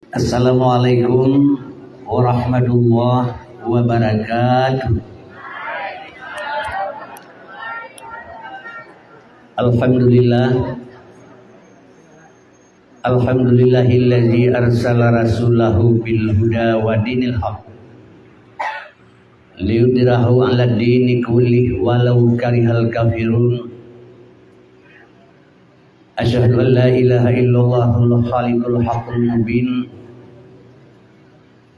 Assalamualaikum warahmatullahi wabarakatuh. Alhamdulillahilladzi arsala rasulahu bil huda wa dinil haq liyudhhirahu 'alad dini kullihi walau karihal kafirun. Asyhadu an la ilaha illallahul khaliqul haqqul mubin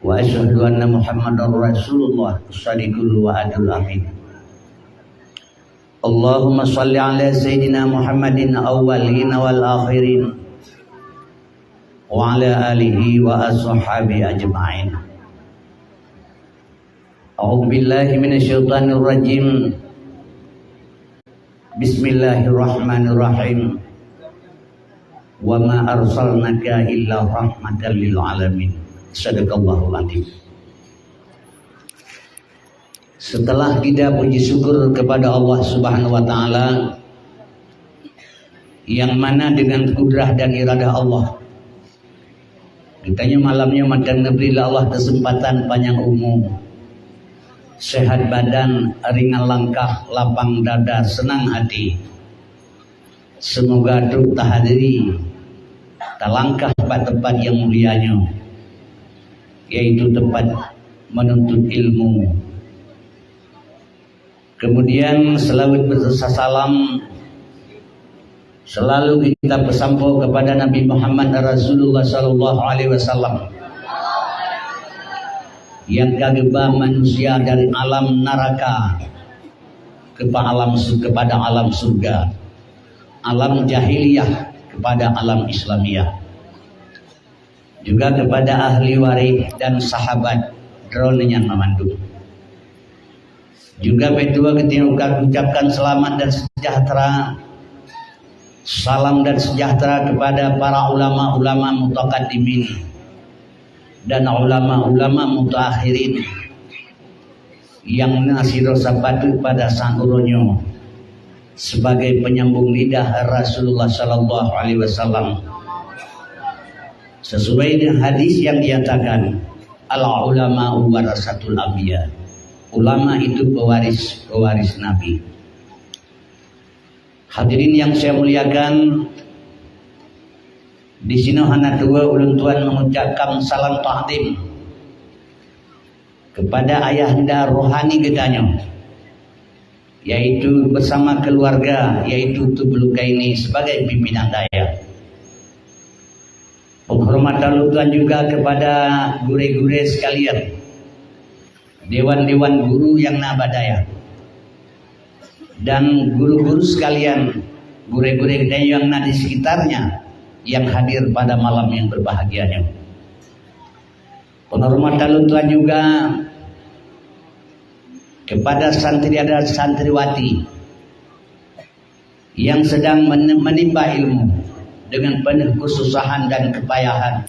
wa asyhadu anna Muhammadar Rasulullah shadiqul wa'adul amin. Allahumma shalli ala sayyidina Muhammadin awwalin wal akhirin wa ala alihi wa ashabihi ajma'in. A'udzu billahi minasyaitonir rajim. Bismillahirrahmanirrahim. Wa ma arsalnaka illa rahmatan lil alamin. Shadaqallahul adzim. Setelah kita puji syukur kepada Allah Subhanahu wa taala yang mana dengan kudrah dan iradah Allah kitanya malamnya makan ngeberilah Allah kesempatan panjang umur, sehat badan, ringan langkah, lapang dada, senang hati. Semoga truk tahadiri talangkah tempat yang mulianya, yaitu tempat menuntut ilmu. Kemudian selawat berserta salam selalu kita bersampo kepada Nabi Muhammad Rasulullah sallallahu alaihi wasallam yang kageba manusia dari alam neraka kepada alam surga, alam jahiliyah kepada alam Islamiyah, juga kepada ahli waris dan sahabat dronenya memandu. Juga kedua ketika ucapkan selamat dan sejahtera, salam dan sejahtera kepada para ulama-ulama mutaqaddimin dan ulama-ulama mutaakhirin yang nasiro sabatu pada sang ulunyo sebagai penyambung lidah Rasulullah sallallahu alaihi wasallam. Sesuai dengan hadis yang dinyatakan, al ulama warasatul anbiya. Ulama itu pewaris Nabi. Hadirin yang saya muliakan, di sini hana dua ulun tuan mengucapkan salam ta'zim kepada ayahanda rohani kitanya, yaitu bersama keluarga, yaitu Tubulukaini sebagai pimpinan daya. Penghormatan lutuan juga kepada gure-gure sekalian, dewan-dewan guru yang nabadaya, dan guru-guru sekalian, gure-gure yang ada di sekitarnya yang hadir pada malam yang berbahagianya. Penghormatan lutuan juga kepada santriwati santriwati yang sedang menimba ilmu dengan penuh kesusahan dan kepayahan,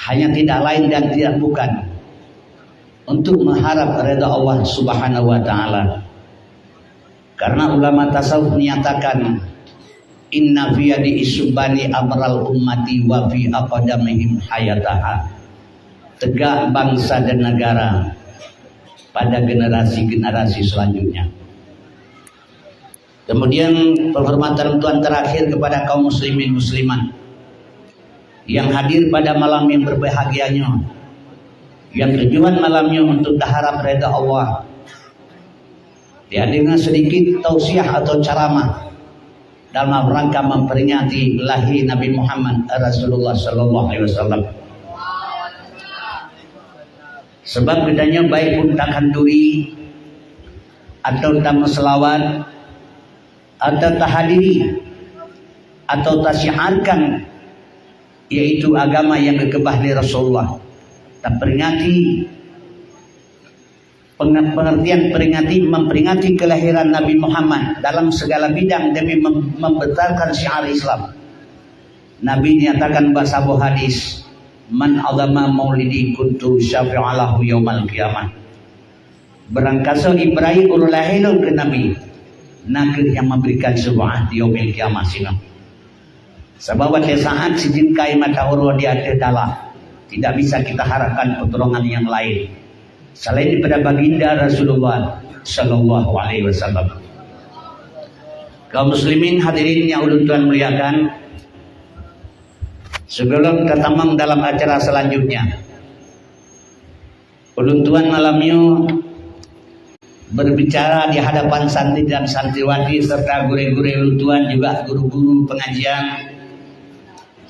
hanya tidak lain dan tidak bukan untuk mengharap redha Allah Subhanahu wa taala. Karena ulama tasawuf menyatakan, inna fi yadi isubani amral ummati wa fi aqdamihim hayataha. Tegak bangsa dan negara pada generasi-generasi selanjutnya. Kemudian penghormatan tuan terakhir kepada kaum muslimin muslimat yang hadir pada malam yang berbahagianya, yang tujuan malamnya untuk berharap redha Allah. Ya, dengan sedikit tausiah atau ceramah dalam rangka memperingati lahir Nabi Muhammad Rasulullah sallallahu alaihi wasallam. Sebab bedanya baik pun takkan duri atau tamu selawat atau tahadiri atau tasyiarkan, yaitu agama yang kekebah dari Rasulullah. Tak peringati pengertian memperingati kelahiran Nabi Muhammad dalam segala bidang demi membesarkan syiar Islam. Nabi nyatakan bahasa hadis, man azama maulidi kuntu syafi'alahu yaumal qiyamah. Berangkasa Ibrahim ululahinu ke Nabi, nakir yang memberikan sebuah di yaumil qiyamah sinam. Sebab pada saat sijin kai mata urwa dia terdalah Tidak bisa kita harapkan pertolongan yang lain selain daripada baginda Rasulullah Sallallahu Alaihi Wasallam. Kaum muslimin hadirin yang ulun Tuhan muliakan, sebelum kita tamang dalam acara selanjutnya, ulun Tuhan malamnya berbicara di hadapan santri dan santriwati serta guru-guru ulun Tuhan, juga guru-guru pengajian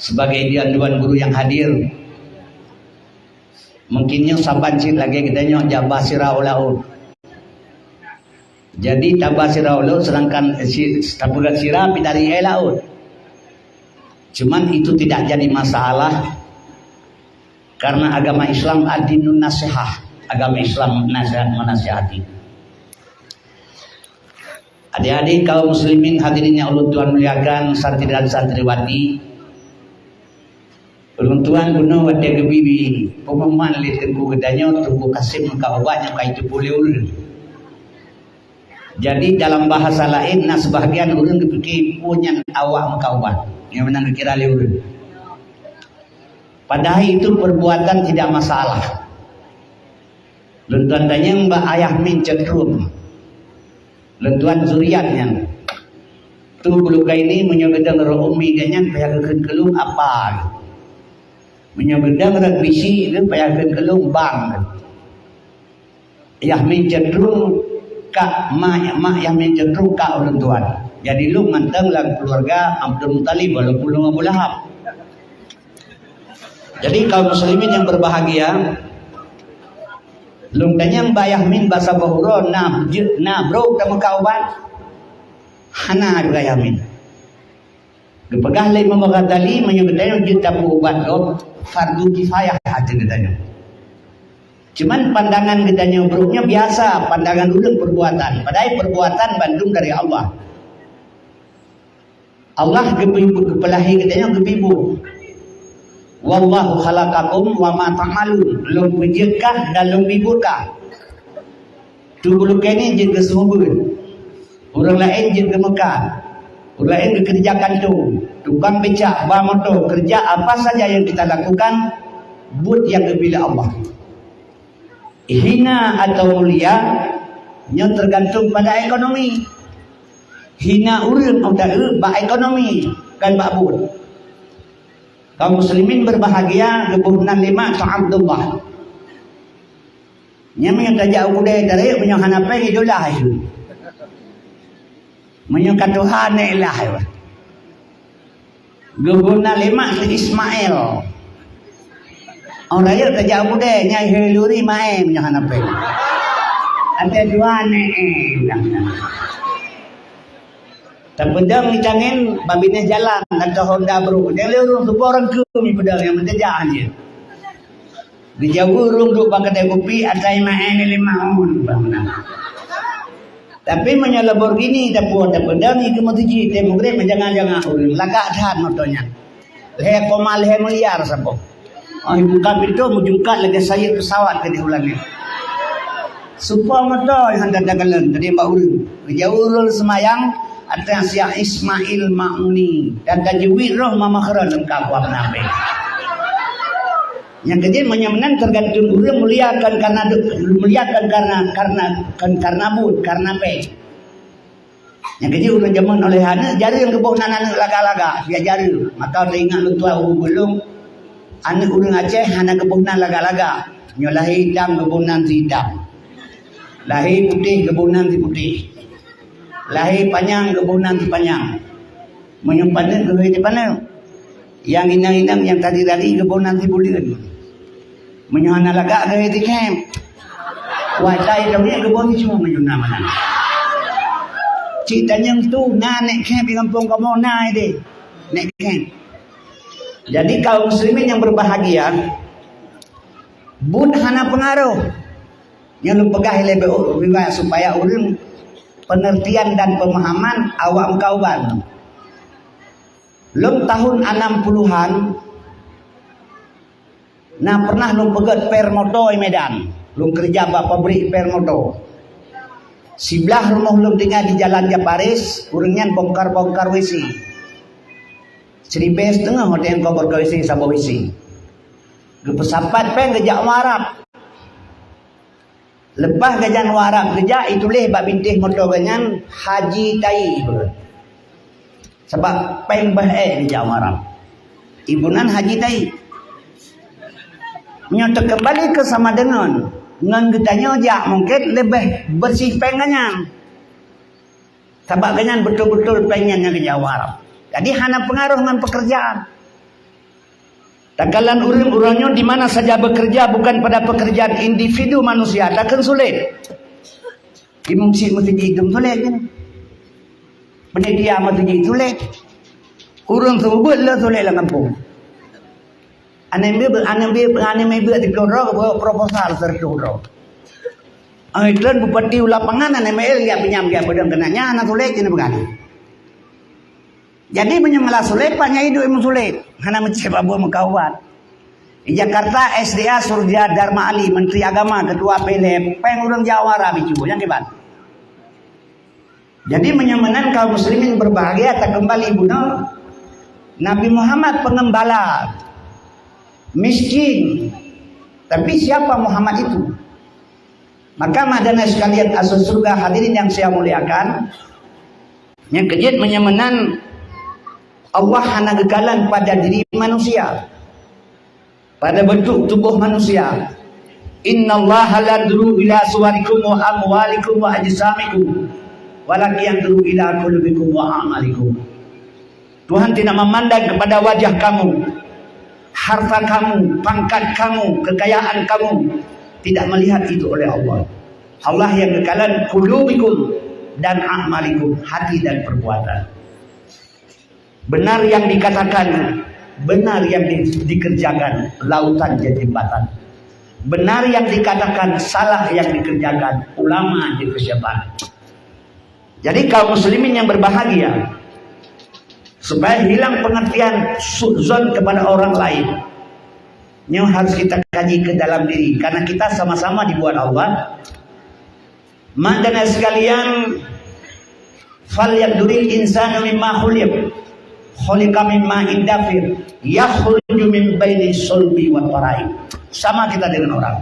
sebagai dianduan guru yang hadir. Mungkinnya sampan cik lagi kita nyok jabah siraulau. Jadi tabah siraulau sedangkan tabulat sirah dari laut. Cuman itu tidak jadi masalah karena agama Islam adinun nasihah. Agama Islam nasihat menasihati. Adik-adik kaum muslimin hadirin yang ulun Tuhan muliakan, santri dan santriwati, ulun Tuhan guna wadah kebibi pemaman litengku gedanya tunggu kasih muka obatnya kaitu boleh ulun. Jadi dalam bahasa lain, nah sebahagian ulun dipikir punya awak muka obat yang menang kira ulun. Padahal itu perbuatan tidak masalah. Ulun Tuhan tanya mbak ayah min cetrum. Lentuan zuriatnya tu buluka ini menyogedang roh umi ganyan payah kelung apa menyogedang rak bisi itu payah kelung bang yah min cenderung kak mak yang min cenderung kak lentuan. Jadi lu manteng lang keluarga Abdul Muttalib walaupun lu Abu Lahab. Jadi kaum muslimin yang berbahagia, lung tanyang bayah min basa bahuro na bro tamu kauban hana bayah min gepegah lay mamagatali menyebutnya juta ubat lo fardu kifayah aja katanya. Cuman pandangan katanya bronya biasa, pandangan ulun perbuatan, padahal perbuatan bandung dari Allah. Allah gepelahi katanya gebibu. Wallahu khalaqakum wa ma ta'malun. Lung pejekah dan lung biburkah. Tu bulu kini je ke sumber. Orang lain je ke Mekah. Orang lain kerjakan tu. Tukang becak, bawa motor, kerja apa saja yang kita lakukan, but yang kepilih Allah. Hina atau mulia nya tergantung pada ekonomi. Hina urang atau ba ekonomi kan ba but. Kaum muslimin berbahagia kebunan lima tu Abdullah. Nya yang tajak udai dari punya hanape idolah itu. Menyuka Tuhan ilah. Kebunan lima tu Ismail. Orang raya tajak udai nya heluri mae punya hanape. Ante dua ne. Terpedang di cangin babinnya jalan atau Honda bro. Dia lurung tu orang kumi pedang yang menjejak dia. Di jauh urung tu pakai kopi atai main 5 on bang. Tapi menyelebor gini tapi pedang itu mau tuji temugre menjangan-jangan urung lagak dah motonya. Leher komal leher miliar sapo. Oh ibu kapito mujungkat lagi saya pesawat ke di ulang ni. Supaya motor yang hendak dagalan tadi mbak urung. Di jauh urung semayang atas yang Ismail Ma'uni dan tajwid roh mamakran lengkap wa nabi. Yang kedua menyamanan tergantung urang muliakan karena but karena pe. Yang kedua urang zaman oleh hana jari yang keboh anak laga-laga dia jari maka ingat lu tua belum anak urang Aceh hana keboh laga-laga nyolahi hitam keboh hitam lahir putih keboh putih. Lahir panjang kebunan di panjang, menyimpan ke di panjang. Yang inang-inang yang tadi kebunan di bulan, menyuhana laga ke di camp. Wajai kami kebun semua menyuna mana. Ceritanya tu nek camp di kampung kamu deh, nek camp. Jadi kaum muslimin yang berbahagia, bun hana pengaruh yang lu pegah lebih supaya urang pengertian dan pemahaman awak kauban. Lum tahun 60-an nah pernah lum pegat permoto di Medan. Lum kerja bak pabrik permoto. Sebelah rumah lum tinggal di Jalan Japaris, urangnya bongkar-bongkar WC. 1,5 hotel kau WC sama WC. Gepesapat peng gejak warap. Lepas gajan warap gejak itulih bab bintih motor ganyan haji tai. Sebab peng bae gejak warap. Ibunan haji tai. Nyata kembali ke sama dengan getanya jak mungkin lebih bersih pengannya. Sebab ganyan betul-betul pengennya gejak warap. Jadi hana pengaruh dengan pekerjaan. Takalan urang-urangnya di mana saja bekerja bukan pada pekerjaan individu manusia, takkan sulit. Imumsi mesti hidung sulit kan. Penyedia mesti sulit. Urang sebut lah sulit lah kampung. Aneh buat dikorok buat proposal terkorok. Iklan bupati lapangan aneh lihat pinjam dia pedang kenanya anak sulit ini begini. Jadi menyamalah sulit, paknya hidup emang sulit. Hana mencari buah mekawan. Di Jakarta, SDA Surja Dharma Ali, Menteri Agama, Ketua PLM, pengurang Jawara, bicu, yang kebat. Jadi menyamakan kaum muslimin berbahagia, tak kembali ibu Nabi Muhammad pengembala, miskin. Tapi siapa Muhammad itu? Maka madana sekalian asal surga hadirin yang saya muliakan, yang kejut menyamakan Allah hanya gekalan pada diri manusia, pada bentuk tubuh manusia. Innallaha la yanduru ila suwarikum wa amwalikum wa ajsamikum walakin yanduru ila qulubikum wa a'malikum. Tuhan tidak memandang kepada wajah kamu, harta kamu, pangkat kamu, kekayaan kamu. Tidak melihat itu oleh Allah. Allah yang gekalan qulubikum dan a'malikum, hati dan perbuatan. Benar yang dikatakan, benar yang dikerjakan, lautan jadi jembatan. Benar yang dikatakan, salah yang dikerjakan, ulama jadi kesehatan. Jadi kaum muslimin yang berbahagia, supaya hilang pengertian suudzon kepada orang lain, yang harus kita kaji ke dalam diri, karena kita sama-sama dibuat Allah. Makna sekalian, fal yaduril insanu mimma khuliq. Khuliqa mimma indafir yakhruju min baini sulbi wa taraib. Sama kita dengan orang.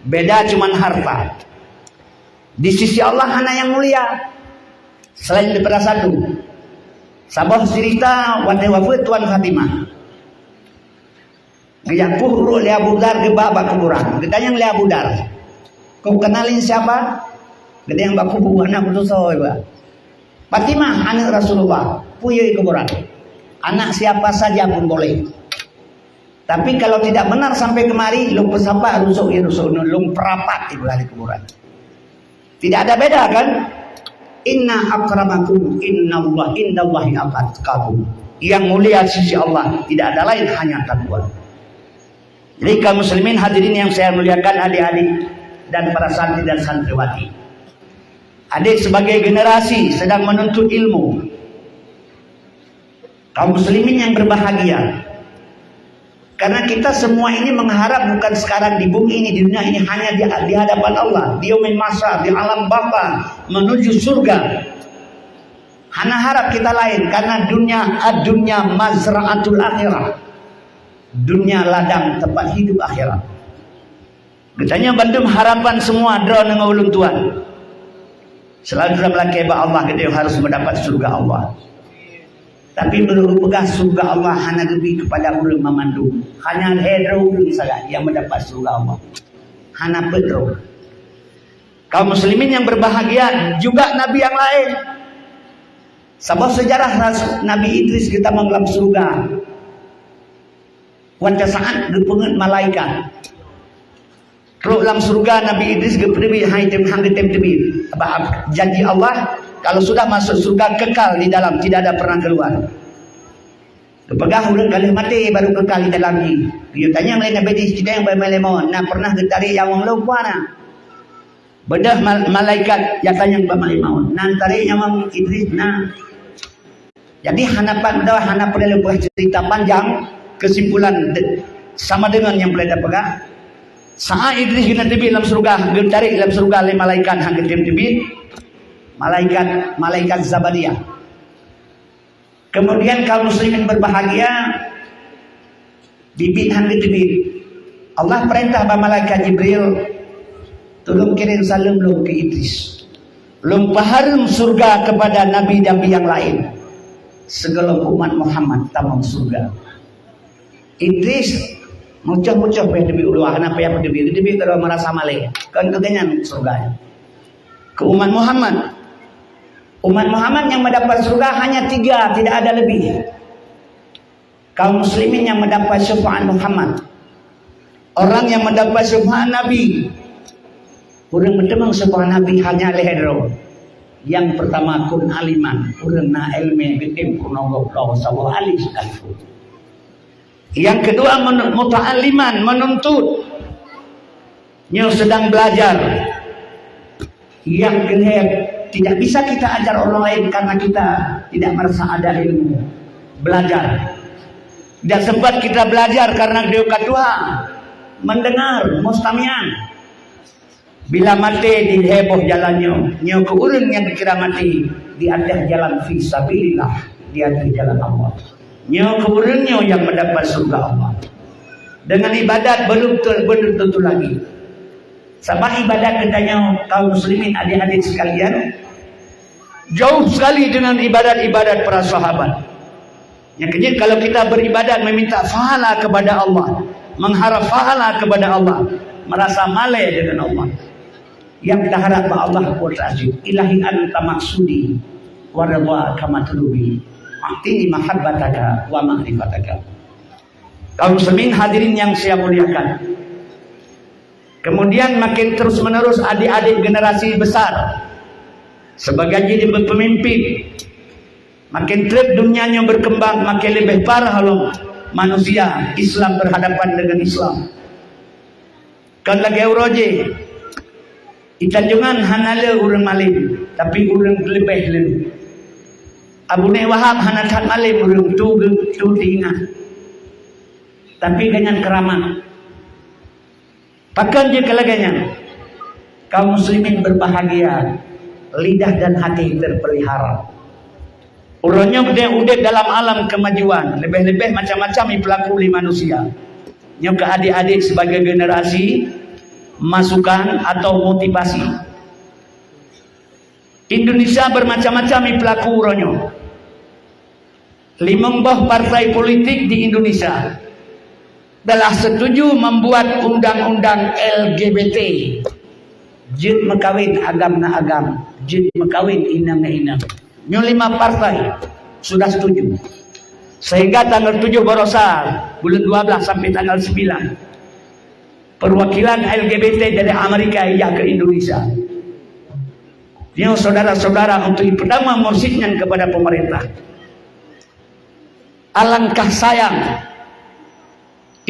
Beda cuman harta. Di sisi Allah hanya yang mulia. Selain daripada satu. Sabah cerita wadai wafat Tuan Fatimah. Yang puhru li Abu Dar ke baba kuburan. Kita yang li Abu Dar. Kau kenalin siapa? Kita yang baku buah anak putus soal. Fatimah anak Rasulullah. Punya kuburan. Anak siapa saja pun boleh. Tapi kalau tidak benar sampai kemari, lung pesapa rusuk lung perapat di belakang kuburan. Tidak ada beda kan? Inna akramakum indallahi atqakum. Yang mulia di sisi Allah tidak ada lain hanya takwa. Jadi kaum muslimin hadirin yang saya muliakan, adik-adik dan para santri dan santriwati. Adik sebagai generasi sedang menuntut ilmu. Kaum muslimin yang berbahagia, karena kita semua ini mengharap bukan sekarang di bumi ini, di dunia ini, hanya di hadapan Allah, di yaumil mahsyar, di alam bapa menuju surga. Hanya harap kita lain, karena dunia mazra'atul akhirah, dunia ladang tempat hidup akhirat. Katanya bandung harapan semua draw dengan ulun Tuhan. Selalu dalam laki Allah kita harus mendapat surga Allah. Tapi menurut pegah surga Allah hanya lebih kepada ulun memandu. Hanya hedro ulun saja yang mendapat surga Allah. Hanya pedro. Kaum muslimin yang berbahagia juga nabi yang lain. Sebab sejarah Nabi Idris kita menggelam surga. Pada saat gepenget malaikat. Teruk dalam surga Nabi Idris gepedebi haitem hanggetem tebi. Janji Allah, kalau sudah masuk surga kekal di dalam, tidak ada pernah keluar. Kepegah ulang kali mati baru kekal di dalam ni. Dia tanya mulai Nabi Idris kita yang bermelemon. Nah pernah getari yang lupa nah. Bedah malaikat yang tanya bermelemon. Nantari yang Idris nah. Jadi hanapan dah hanapan lepas cerita panjang, kesimpulan sama dengan yang boleh dapegah. Saat Idris kena tebi dalam surga, gentarik dalam surga oleh malaikat hang ketim tebi, malaikat Zabadiyah. Kemudian kaum muslimin berbahagia, bibit hang tebi, Allah perintah ba malaikat Jibril tolong kirim salam lu ke Idris. Lum paharum surga kepada nabi-nabi yang lain. Segala umat Muhammad tamam surga. Idris mucah-mucah pe debi uluh apa ya debi kalau merasa malih kan kegenyan surga. Ke umat Muhammad. Umat Muhammad yang mendapat surga hanya 3, tidak ada lebih. Kaum muslimin yang mendapat syafaat Muhammad. Orang yang mendapat syafaat Nabi. Orang bertemang syafaat Nabi hanya lehero. Yang pertama kun aliman, orang na ilmu bitim kunogok Allah sallallahu alaihi wasallam. Yang kedua muta'alliman, menuntut. Yang sedang belajar. Yang kedua tidak bisa kita ajar orang lain karena kita tidak merasa ada ilmu. Belajar. Tidak sempat kita belajar karena dia kedua mendengar mustamian. Bila mati di heboh jalannya, nyo ke urang yang dikira mati di atas jalan fisabilillah, di atas jalan Allah. Nyo ke urangnya yang mendapat surga Allah. Dengan ibadat belum tentu lagi. Sama ibadat katanya kaum muslimin adik-adik sekalian jauh sekali dengan ibadat-ibadat para sahabat. Yang kedua kalau kita beribadat meminta pahala kepada Allah, mengharap pahala kepada Allah, merasa malai dengan Allah. Yang kita harap Allah Azim, ilahi anta maksudi wa ridha kama tulubi atini mahabbataka wa ma'rifataka. Kaum muslimin hadirin yang saya muliakan. Kemudian makin terus menerus adik-adik generasi besar sebagai jadi pemimpin, makin terus dunianya berkembang, makin lebih parah loh manusia Islam berhadapan dengan Islam. Kan lagi uroje itanjungan hanale urang malim, tapi urang lebih. Abu Wahab hanakan malim urang tu tinggal. Tapi dengan keramat. Bahkan jika laganya kaum muslimin berbahagia, lidah dan hati terpelihara. Urangnya udah dalam alam kemajuan, lebih-lebih macam-macam pelaku di manusia. Yang ke adik-adik sebagai generasi masukan atau motivasi. Indonesia bermacam-macam pelaku urangnya. 5 buah partai politik di Indonesia telah setuju membuat undang-undang LGBT. Jid mekawin agam na agam, jid mekawin inam na inam. Nyo 5 partai sudah setuju. Sehingga tanggal 7 Borosal, bulan 12 sampai tanggal 9. Perwakilan LGBT dari Amerika ia ke Indonesia. Nyo saudara-saudara untuk pertama mursidnya kepada pemerintah. Alangkah sayang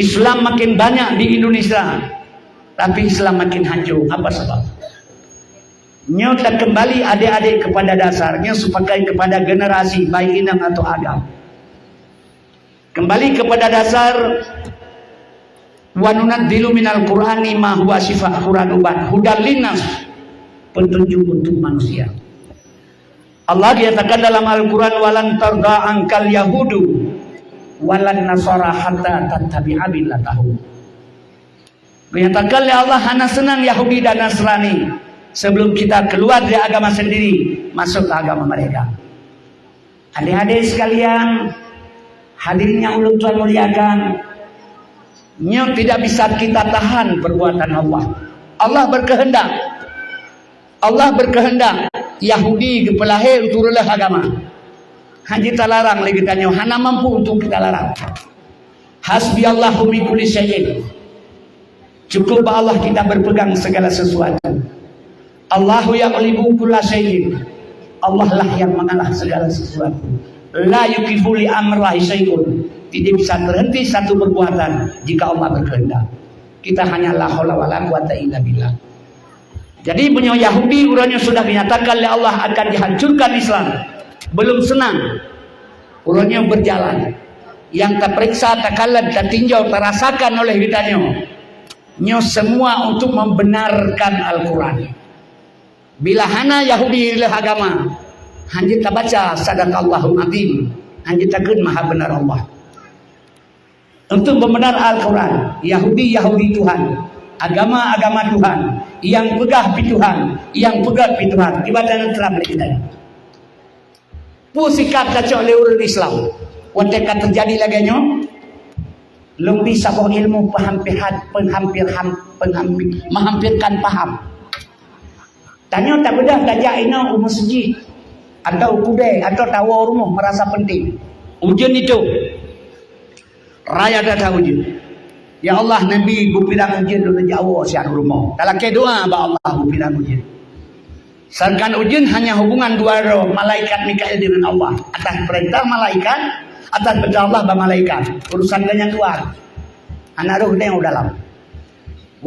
Islam makin banyak di Indonesia, tapi Islam makin hancur. Apa sebab? Nyota kembali adik-adik kepada dasarnya, sepakai kepada generasi baik inang atau agam. Kembali kepada dasar wa nunazzilu minal Qur'ani ma huwa shifaa Qur'anuban hudal linnas, petunjuk untuk manusia. Allah diatakan dalam Al-Quran walan tarda angkal yahudu walan nasara hatta tattabi'a millatahum. Menyatakan oleh Allah hana senang Yahudi dan Nasrani sebelum kita keluar dari agama sendiri masuk ke agama mereka. Adik-adik sekalian, hadirin yang ulun Tuhan muliakan, tidak bisa kita tahan perbuatan Allah. Allah berkehendak Yahudi kepelahir turunlah agama. Hanya kita larang lagi tanya, hana mampu untuk kita larang. Hasbi Allahu min kulli syai'in. Cukup Allah kita berpegang segala sesuatu. Allahu ya'limu kulla syai'in. Allah lah yang mengalah segala sesuatu. La yukifu li amrihi syai'un. Tidak bisa terhenti satu perbuatan jika Allah berkehendak. Kita hanya la haula wala quwata illa billah. Jadi punya Yahudi urangnya sudah dinyatakan oleh Allah akan dihancurkan Islam. Belum senang, urangnya berjalan. Yang terperiksa, takalan, tertinjau, terasakan oleh kitanya. Nyo semua untuk membenarkan Al-Quran. Bila hana Yahudi ilah agama, hanya kita baca sadaqallahul azim, hanya takun maha benar Allah. untuk membenar Al-Quran. Yahudi Tuhan, agama Tuhan, yang pegah pi Tuhan, yang pegat pi Tuhan. Ibadah telah kita. Pu sikap kacau leur Islam. Wanita terjadi lagi nyo, lebih sabah ilmu menghampirkan paham. Tanya tak bedah gajah ina masjid atau kudai atau tawa rumah merasa penting. Ujian itu raya dah ujian. Ya Allah, Nabi bupirang ujian dulu jauh siar rumah. Dalam ke doa ba Allah bupirang ujian. Sedangkan ujian hanya hubungan dua roh, malaikat Mikail dengan Allah. Atas perintah malaikat, atas perintah Allah ba malaikat. Urusan dengan dua. Anak roh yang dalam.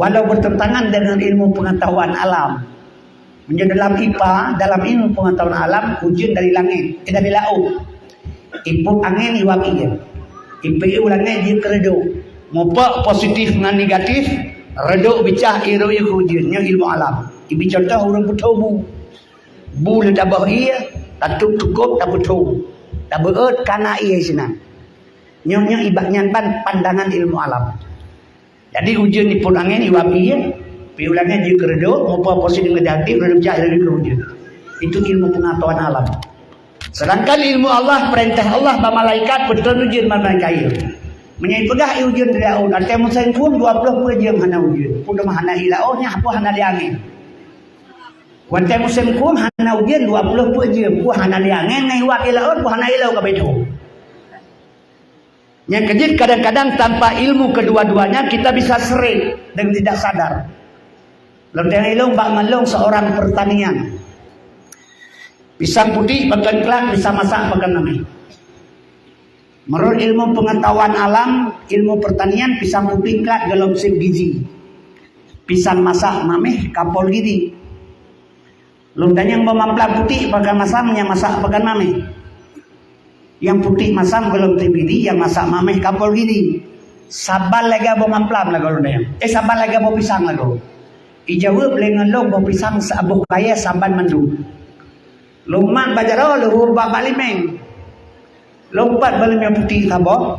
Walau bertentangan dengan ilmu pengetahuan alam. Menjadi dalam IPA, dalam ilmu pengetahuan alam, ujian dari langit, dari laut. Ibu angin iwaki dia. Ibu langit dia kereduk. Mopak positif dengan negatif, reduk bicah iru ujian, yang ilmu alam. Ibu contoh orang betul bu le tabah ia, tatuk cukup tak betul. Tak beut kana ia senang. Nyonya ibaknya pandangan ilmu alam. Jadi ujian di pun angin iwaki ia. Piulangnya dia kereduk, maupun positif negatif, reduk jahil dari kerujian. Itu ilmu pengetahuan alam. Sedangkan ilmu Allah, perintah Allah, malaikat, betul ujian malaikat. Menyai pegah ujian dari aun. Artinya musain pun 20 ujian hana ujian. Pun dah hana ilaohnya, apa hana diangin. Wantai musim pun hana ujian 20 ujian. Pun hana diangin, nai wak ilaon, pun hana ilau kabetu. Yang kejut kadang-kadang tanpa ilmu kedua-duanya kita bisa sering dan tidak sadar. Lenteng ilung bak melung seorang pertanian. Pisang putih pakai kelak, bisa masak pakai nami. Menurut ilmu pengetahuan alam, ilmu pertanian, pisang putih kelak dalam musim gizi. Pisang masak mameh kapol gidi. Lenteng yang memamplang putih pakai masam, yang masak pakai mameh. Yang putih masam dalam musim gidi, yang masak mameh kapol gidi. Sabal lega memamplang lagu lenteng. Sabal lega mau pisang lagu. Ijawab dengan long bawa pisang seabuh kaya samban mandu. Lompat bajaro luhur bak balimeng. Lompat balimeng putih sabo.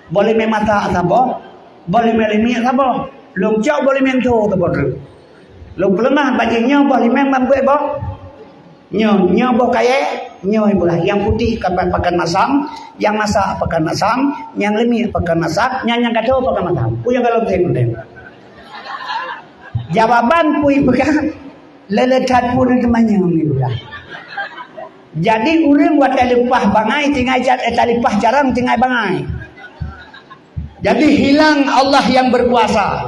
Balimeng mata sabo. Balimeng limi sabo. Long jauh balimeng tu sabo. Long pelemah bajingnya balimeng mampu ebo. Nyo bo kaya nyo ibulah. Yang putih kapan pakan masam, yang masak pakan masam, yang limi pakan masak, yang kacau pakan masam. Punya kalau tengok. Jawaban pui pegang leletat pun temannya ni sudah. Jadi urang buat talipah bangai tinggal talipah jarang tinggal bangai. Jadi hilang Allah yang berkuasa.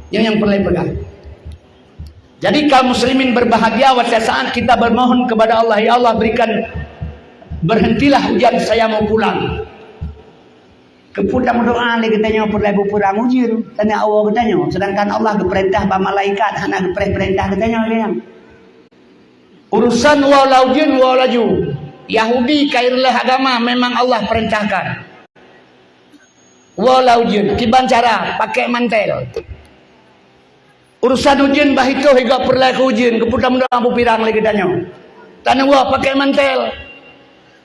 Yang perlu pegang. Jadi kaum muslimin berbahagia pada saat kita bermohon kepada Allah, ya Allah berikan berhentilah hujan, saya mau pulang. Kepulang doa ni katanya perlu pulang ujian. Tanya Allah katanya. Sedangkan Allah keperintah ba malaikat, hana keperintah katanya dia. Urusan wala ujian wala ju. Yahudi kairlah agama memang Allah perintahkan. Wala ujian kiban cara pakai mantel. Urusan ujian bah itu higa perlu ujian kepulang doa pirang lagi katanya. Tanya Allah pakai mantel.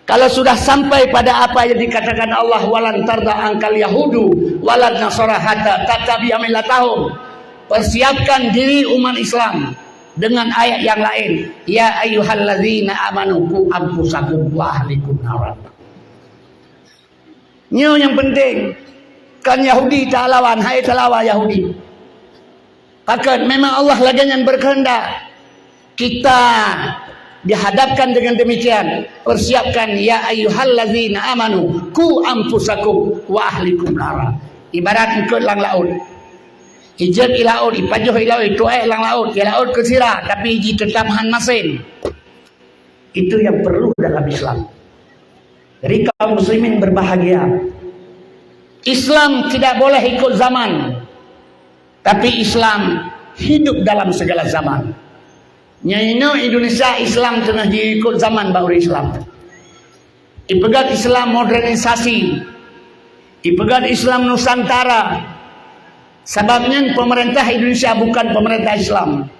Kalau sudah sampai pada apa yang dikatakan Allah, walan tarda angkal yahudu walan nasara hatta tattabi'a millatahum. Persiapkan diri umat Islam dengan ayat yang lain. Ya ayyuhalladzina amanu qu anfusakum wa ahlikum nar. Nyo yang penting kan Yahudi tak lawan, hai tak lawan Yahudi. Bahkan memang Allah lagi yang berkehendak kita dihadapkan dengan demikian. Persiapkan ya ayyuhalladzina amanu qu anfusakum wa ahlikum nar. Ibarat ikut lang laut. Ijat ilaut, ipajuh ilaut, itu lang laut, ya laut ke sirah, tapi iji tetap han masin. Itu yang perlu dalam Islam. Jadi kaum muslimin berbahagia. Islam tidak boleh ikut zaman, tapi Islam hidup dalam segala zaman. Nyaino Indonesia Islam tengah diikut zaman baru Islam. Ipegat Islam modernisasi. Ipegat Islam Nusantara. Sebabnya pemerintah Indonesia bukan pemerintah Islam.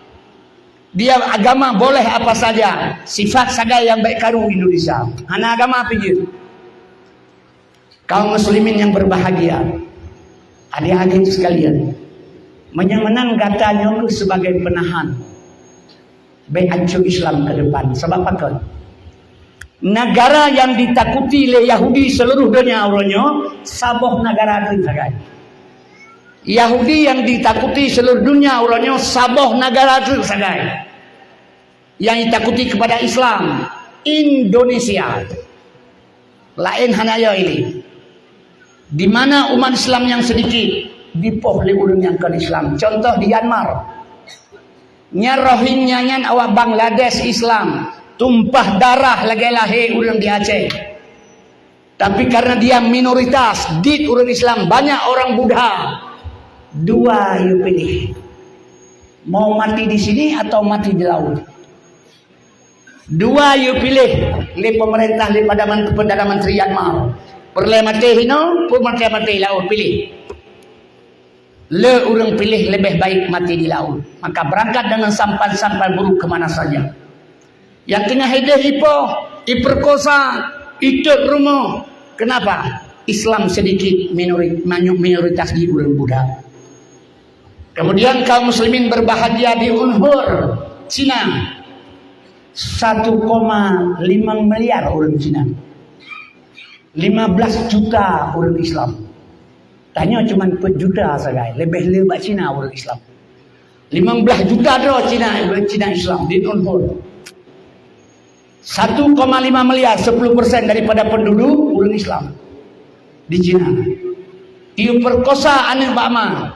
Dia agama boleh apa saja. Sifat saja yang baik karu Indonesia. Hana agama apa je? Kaum muslimin yang berbahagia, adik-adik sekalian, menang katanya sebagai penahan beancur Islam ke depan. Sebab apa? Negara yang ditakuti oleh Yahudi seluruh dunia orangnya saboh negara itu sagai. Yahudi yang ditakuti seluruh dunia orangnya saboh negara itu sagai. Yang ditakuti kepada Islam Indonesia. Lain hanaya ini. Di mana umat Islam yang sedikit dipoh oleh orang yang ke Islam. Contoh di Myanmar. Nya Rohingya nyan awak Bangladesh Islam. Tumpah darah lagi lahir orang di Aceh. Tapi karena dia minoritas, di orang Islam banyak orang Buddha. Dua you pilih. Mau mati di sini atau mati di laut? Dua you pilih. Li pemerintah, li Perdana Menteri Myanmar. Perle mati hino, mati laut pilih. Le orang pilih lebih baik mati di laut. Maka berangkat dengan sampan-sampan buruk kemana saja. Yang tengah hidup diperkosa, hidup rumah. Kenapa? Islam sedikit minoritas di orang Buddha. Kemudian kaum muslimin berbahagia di Uyghur, Cina. 1,5 miliar orang Cina. 15 juta orang Islam. Tanya cuma juta saja, lebih Cina orang Islam. 15 juta doh Cina Islam di Uyghur. 1,5 miliar 10% daripada penduduk orang Islam di Cina. Iu perkosa anak bama.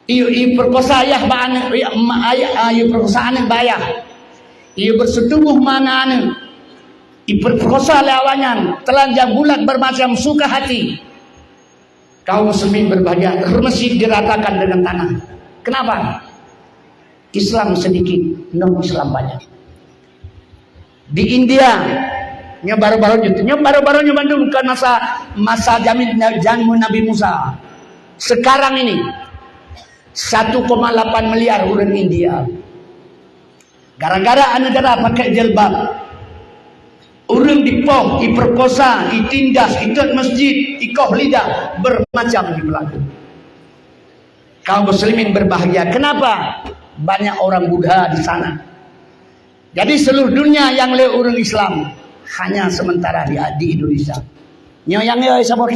Iu perkosa ayah ba anak ayah, iu perkosa anak bayah. Iu bersetubuh mana anak. Iu perkosa lawanyan, telanjang bulat bermacam suka hati. Kaum muslimin berbahagia, masjid diratakan dengan tanah. Kenapa? Islam sedikit, non Islam banyak. Di India baru-barunya Bandung bukan masa jamu Nabi Musa. Sekarang ini 1,8 miliar orang India. Gara-gara negara pakai jilbab. Orang dipoh, diperkosa, ditindas, ikut masjid, ikoh lidah, bermacam di belakang. Kaum muslimin berbahagia. Kenapa? Banyak orang Buddha di sana. Jadi seluruh dunia yang le orang Islam hanya sementara di Indonesia. Yang sabot.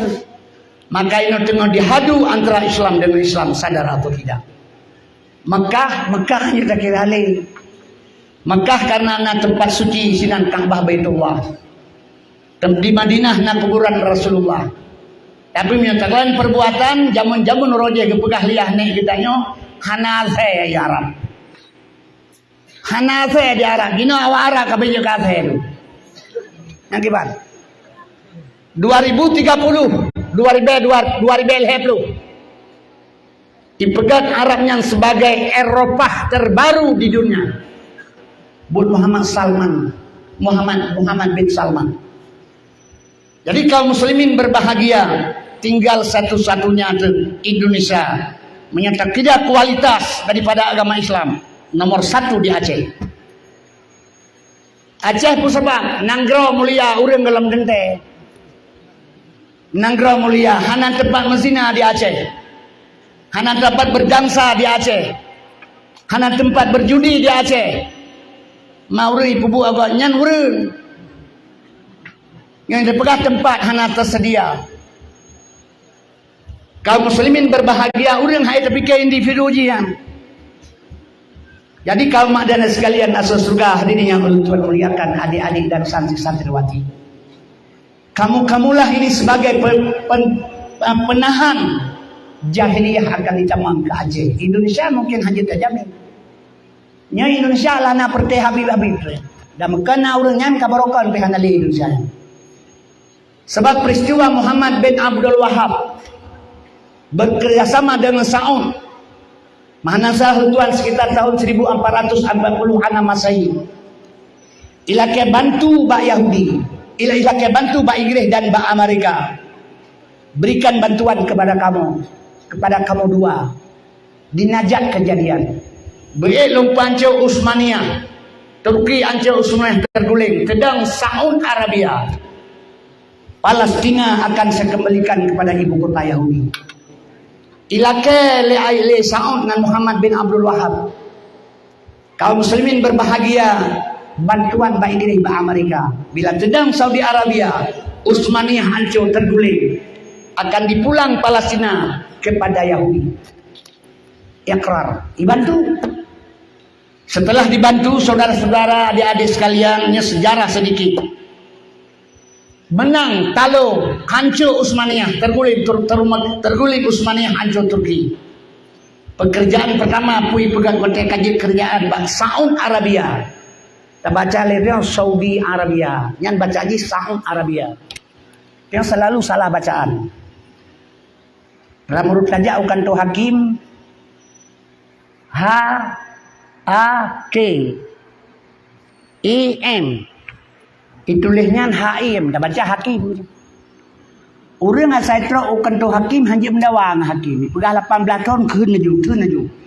Maka ini tengah dihadu antara Islam dan Islam, sadar atau tidak. Mekah kita kira le. Mekah karena na tempat suci sinan Ka'bah Baitullah. Di Madinah na kuburan Rasulullah. Tapi menyatakan perbuatan jamun-jamun roje kepegah liah nek kitanya hanazeh ya Arab. Hanase di Arab, gino awara kabeh kafir. Yang kibat. 2030, 2020. Dipegang Arabnya sebagai Eropah terbaru di dunia. Muhammad bin Salman. Jadi kaum muslimin berbahagia, tinggal satu-satunya Indonesia menyatakan tidak kualitas daripada agama Islam. Nomor 1 di Aceh. Aceh pun sebab nanggro mulia urang dalam gente. Nanggro mulia hana tempat mezina di Aceh. Hana tempat berdansa di Aceh. Hana tempat berjudi di Aceh. Mauri pubu agak nyan urang. Yang dipegah tempat hana tersedia. Kaum muslimin berbahagia urang hai tapi ke individu jian. Jadi kaum dan sekalian asal surga hadirin yang Tuhan muliakan, adik-adik dan santri-santriwati. Kamulah ini sebagai penahan jahiliyah akan dicamang ke Aceh. Indonesia mungkin hanya terjamin. Nya Indonesia lana perti Habib. Dan kena orangnya kabarokan pihak nali Indonesia. Sebab peristiwa Muhammad bin Abdul Wahab bekerjasama dengan Saud. Mana Tuhan sekitar tahun 1440 Masehi. Ilake bantu bak Yahudi, ilake bantu bak Inggris dan bak Amerika. Berikan bantuan kepada kamu dua. Dinajat kejadian. Baik lumpancau Utsmaniyah, Turki ancau Utsmaniyah terguling, kedang Saudi Arabia. Palestina akan saya kembalikan kepada ibu kota Yahudi. Ilake le Saud dan Muhammad bin Abdul Wahab. Kaum muslimin berbahagia, bantuan baik diri ba Amerika. Bila sedang Saudi Arabia, Utsmaniyah hancur terguling, akan dipulang Palestina kepada Yahudi. Ikrar, dibantu. Setelah dibantu, saudara-saudara, adik-adik sekalian, sejarah sedikit. Menang, talo, hancur Utsmaniyah, terguling Utsmaniyah, hancur Turki. Pekerjaan pertama pui pegang kontrak kaji kerjaan Saudi Arabia. Kita baca lihat Saudi Arabia, yang baca aja Saudi Arabia. Yang selalu salah bacaan. Menurut saja bukan tu hakim H-A-K-I-M. Ditulisnya Haim, dah baca hakim. Orang asal teruk bukan tu hakim, hanya mendawang hakim. Pegah 18 tahun ke naju.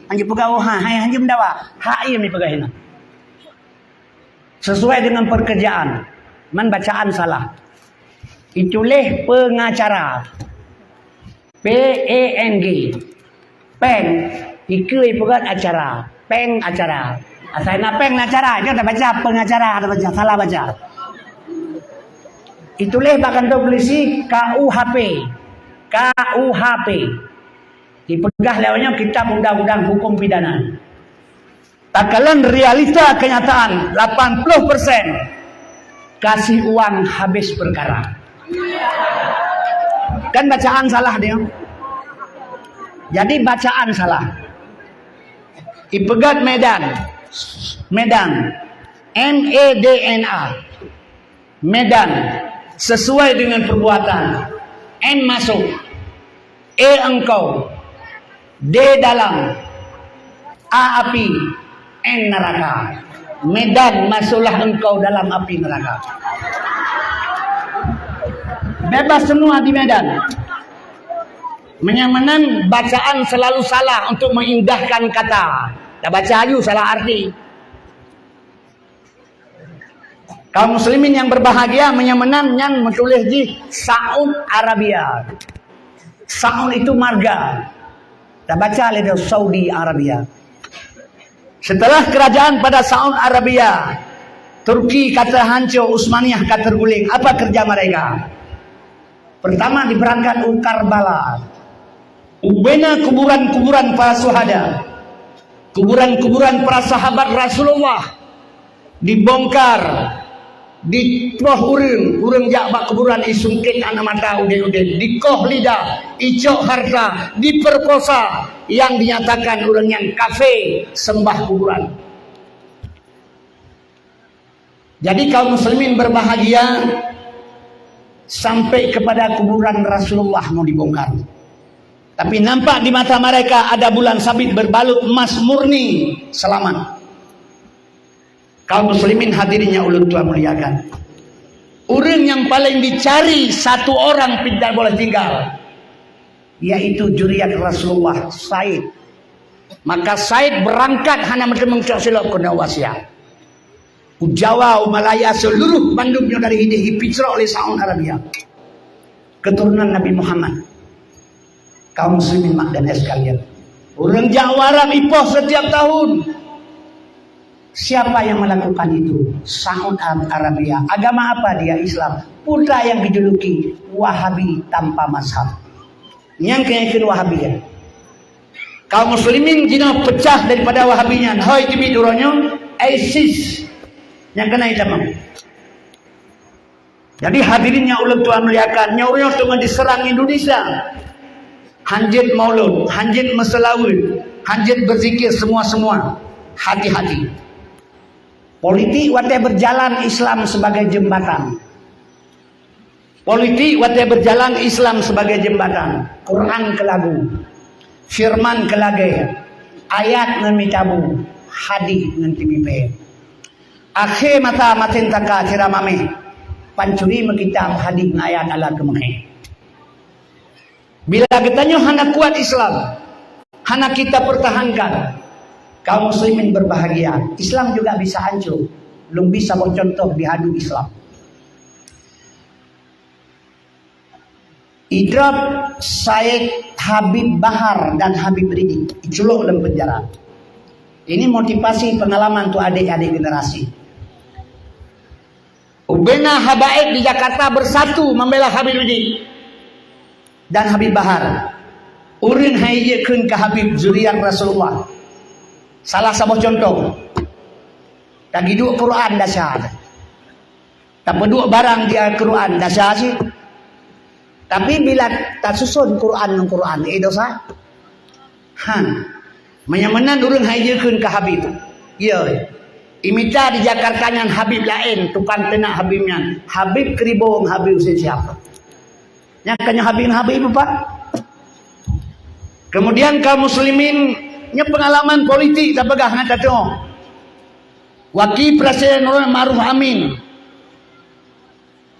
Hanya pegah hanya mendawa. Haim ni pegah ini. Sesuai dengan pekerjaan. Man bacaan salah. Ditulis pengacara. P-A-N-G. Peng. Ikut pegah acara. Peng acara. Asal nak peng acara. Dia dah baca pengacara. Dah baca. Salah baca. Itulah bahkan tu polisi KUHP. Dipegah lewatnya kitab undang-undang hukum pidana. Takalan realita kenyataan 80% kasih uang habis perkara. Kan bacaan salah dia. Jadi bacaan salah. Ipegat Medan. M-E-D-N-A. Medan. Sesuai dengan perbuatan. M masuk, E engkau, D dalam, A api, N neraka. Medan, masuklah engkau dalam api neraka. Bebas semua di Medan. Menyamanan bacaan selalu salah untuk mengindahkan kata. Dah baca ayu salah arti. Kaum muslimin yang berbahagia menyamanan yang menulis di Saudi Arabia. Saudi itu marga. Dah baca lihat Saudi Arabia. Setelah kerajaan pada Saudi Arabia, Turki kata hancur, Utsmaniyah kata terguling. Apa kerja mereka? Pertama diberangkat Karbala. Ubena kuburan-kuburan para syuhada. Kuburan-kuburan para sahabat Rasulullah dibongkar. Di troh urang jak bak kuburan isungkit anak mata udah dikoh lidah, icok harta, diperkosa, yang dinyatakan orang yang kafir sembah kuburan. Jadi kaum muslimin berbahagia sampai kepada kuburan Rasulullah mau dibongkar. Tapi nampak di mata mereka ada bulan sabit berbalut emas murni, selamat. Kaum muslimin hadirinnya ulun Tuhan muliakan. Orang yang paling dicari satu orang tidak boleh tinggal, yaitu juriat Rasulullah, Said. Maka Said berangkat hanya mencok silap ke Nawasya. Jawa, Malaya, seluruh bandungnya dari dihipicrok oleh Saudi Arabia. Keturunan Nabi Muhammad. Kaum muslimin mak dan sekalian. Orang Jawa Arab ipoh setiap tahun. Siapa yang melakukan itu? Saudi Arabia. Agama apa dia? Islam. Putra yang dijuluki Wahabi tanpa mazhab. Yang keyakinan Wahabi ya. Kaum muslimin jina pecah daripada Wahabinya. Hoi tibi duronyo ISIS yang kena hitam. Jadi hadirinnya ulun Tuhan muliakan. Nyaurnya dengan diserang Indonesia. Hanjit maulud, hanjit meselawut, hanjit berzikir semua-semua. Hati-hati. Politik wadah berjalan Islam sebagai jembatan. Politik wadah berjalan Islam sebagai jembatan. Quran ke lagu, firman ke lage, ayat ngan mitabu, hadis ngan timipe. Akhir mata matin taka ciramame, pancuri mekitab hadis ayat ala kemeh. Bila katanya hana kuat Islam, hana kita pertahankan. Kaum muslimin berbahagia. Islam juga bisa hancur. Belum bisa bercontoh dihadu Islam. Idrab Syed Habib Bahar dan Habib Rizik diculuk dalam penjara. Ini motivasi pengalaman untuk adik-adik generasi. Ubena Habaib di Jakarta bersatu membela Habib Rizik dan Habib Bahar. Urin hayekeun ke Habib zuriat Rasulullah. Salah satu contoh. Tak hidup Quran dahsyat. Tak peduk barang dia Quran dahsyat sih. Tapi bila tak susun Quran dosa. Menyamanan urang hayekeun ka Habib. Ya. Imita di Jakarta ngan Habib lain, tukang tenak Habibnya. Habib keribong Habib siapa? Nya kanya Habib Pak. Kemudian kaum muslimin nya pengalaman politik tak pegah ngata tu. Wakil Presiden Ma'ruf Amin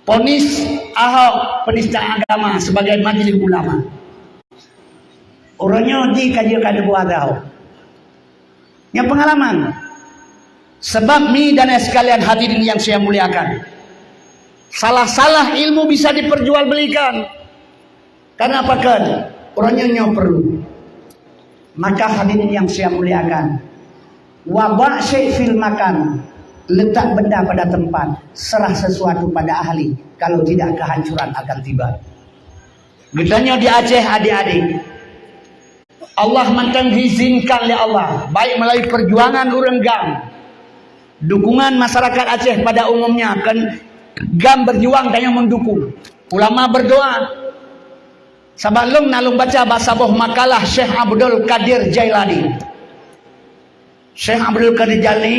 ponis Ahok penista agama sebagai majelis ulama. Orangnya di kajian kada buat Ahok. Yang pengalaman. Sebab ni dan sekalian hadirin yang saya muliakan. Salah-salah ilmu bisa diperjualbelikan. Karena apa kan? Orangnya perlu. Maka hadirin yang saya muliakan. Wabak syai' fil makan. Letak benda pada tempat, serah sesuatu pada ahli, kalau tidak kehancuran akan tiba. Getanya di Aceh adik-adik, Allah mantang diizinkan oleh Allah, baik melalui perjuangan urang GAM, dukungan masyarakat Aceh pada umumnya, kan GAM berjuang dan yang mendukung, ulama berdoa. Sebelum nalung baca basaboh makalah Syekh Abdul Qadir Jailani. Syekh Abdul Qadir Jailani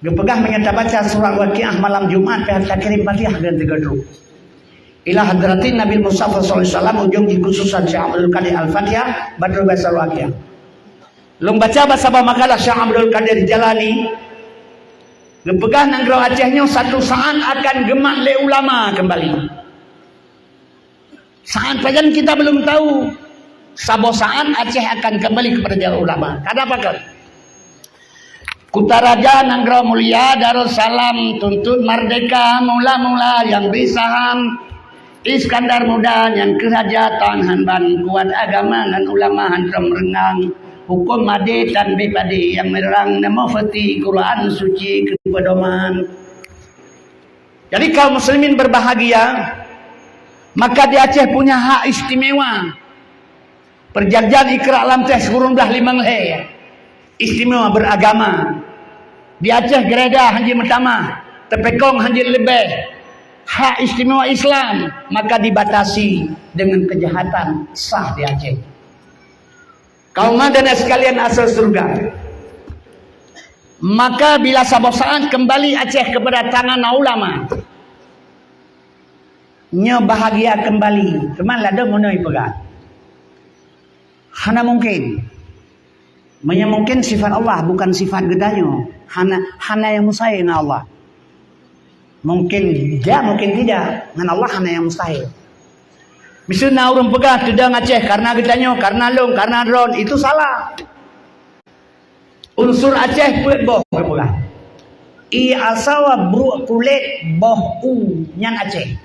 dia pegah menyata baca surah Waqiah malam Jumat pihak kirim Fatihah dan 3 dulu. Ila hadratin Nabi Mustafa sallallahu alaihi wasallam ujung dikhususan Syekh Abdul Qadir Al-Fatihah badrul bahasa Waqiah. Long baca bahasa makalah Syekh Abdul Qadir Jalani. Dia pegah nanggro Acehnya satu saat akan gemak le ulama kembali. Saat pajan kita belum tahu. Sabo saat Aceh akan kembali kepada jalur ulama. Kenapa kan? Kutaraja Nanggro Mulia Darussalam tuntut merdeka mula-mula yang beri saham Iskandar Muda yang kerajaan hanban kuat agama dan ulama handram rengang hukum made dan bepade yang merang nama fati Quran suci kepedoman. Jadi kaum muslimin berbahagia, maka di Aceh punya hak istimewa. Perjanjian Iqra alam teh kurun dah 5 leh. Istimewa beragama. Di Aceh gereda hanji pertama, tepekong hanji lebih. Hak istimewa Islam maka dibatasi dengan kejahatan sah di Aceh. Kaum dan sekalian asal surga. Maka bila saat kembali Aceh kepada tangan ulama, nya bahagia kembali. Cuman lada munoi pegat. Hana mungkin. Mungkin sifat Allah bukan sifat gedanyo. Hana yang mustahil dengan Allah. Mungkin dia, mungkin tidak. Dengan Allah hana yang mustahil. Misalnya orang pegang tidak Aceh karena gedanyo, karena long, karena drone, itu salah. Unsur Aceh kulit boh pegang. I asawa bru kulit boh nyan Aceh.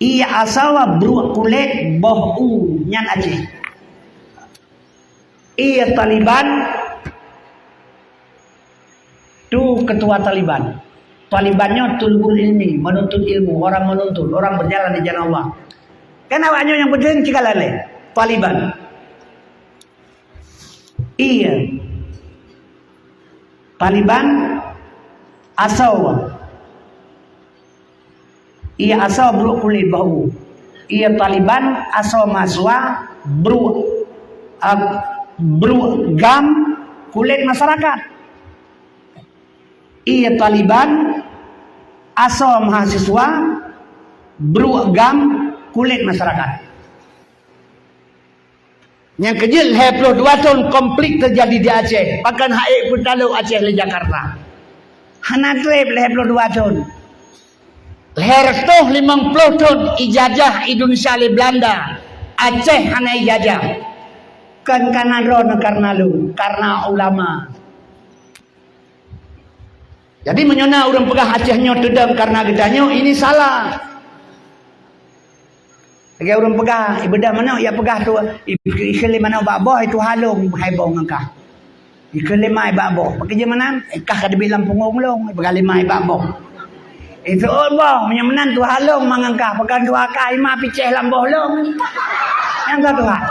I asawa bru kulit boh nyan Aceh. Iya Taliban tu ketua Taliban. Talibannya tulbul ilmi, menuntut ilmu, orang menuntut, orang berjalan di jalan Allah. Kan awaknya yang berjalan cikalale Taliban. Iya Taliban asal. Iya asal bro kulit bau. Iya Taliban asal mahasiswa beragam kulit masyarakat. Ia Taliban asal mahasiswa beragam kulit masyarakat. Yang kecil 22 tahun konflik terjadi di Aceh. Bahkan haik pun talu Aceh di Jakarta. Hana trip 22 tahun. Leher tuh 50 tahun ijazah Indonesia di Belanda. Aceh hana ijazah. Kan karena ron karena lu, karena ulama. Jadi menyona orang pegah Acehnya tedam karena gedanyo ini salah. Lagi orang pegah, ibadah mana ia pegah tu, iklim mana baboh itu halung haibong engkah. Iklim mai baboh, pakai je mana? Kah kada bilang punggung long, pakai limai baboh. Itu boh, menyamanan tu halung mangangkah, pakai tu akah ima piceh lamboh long. Yang satu hal.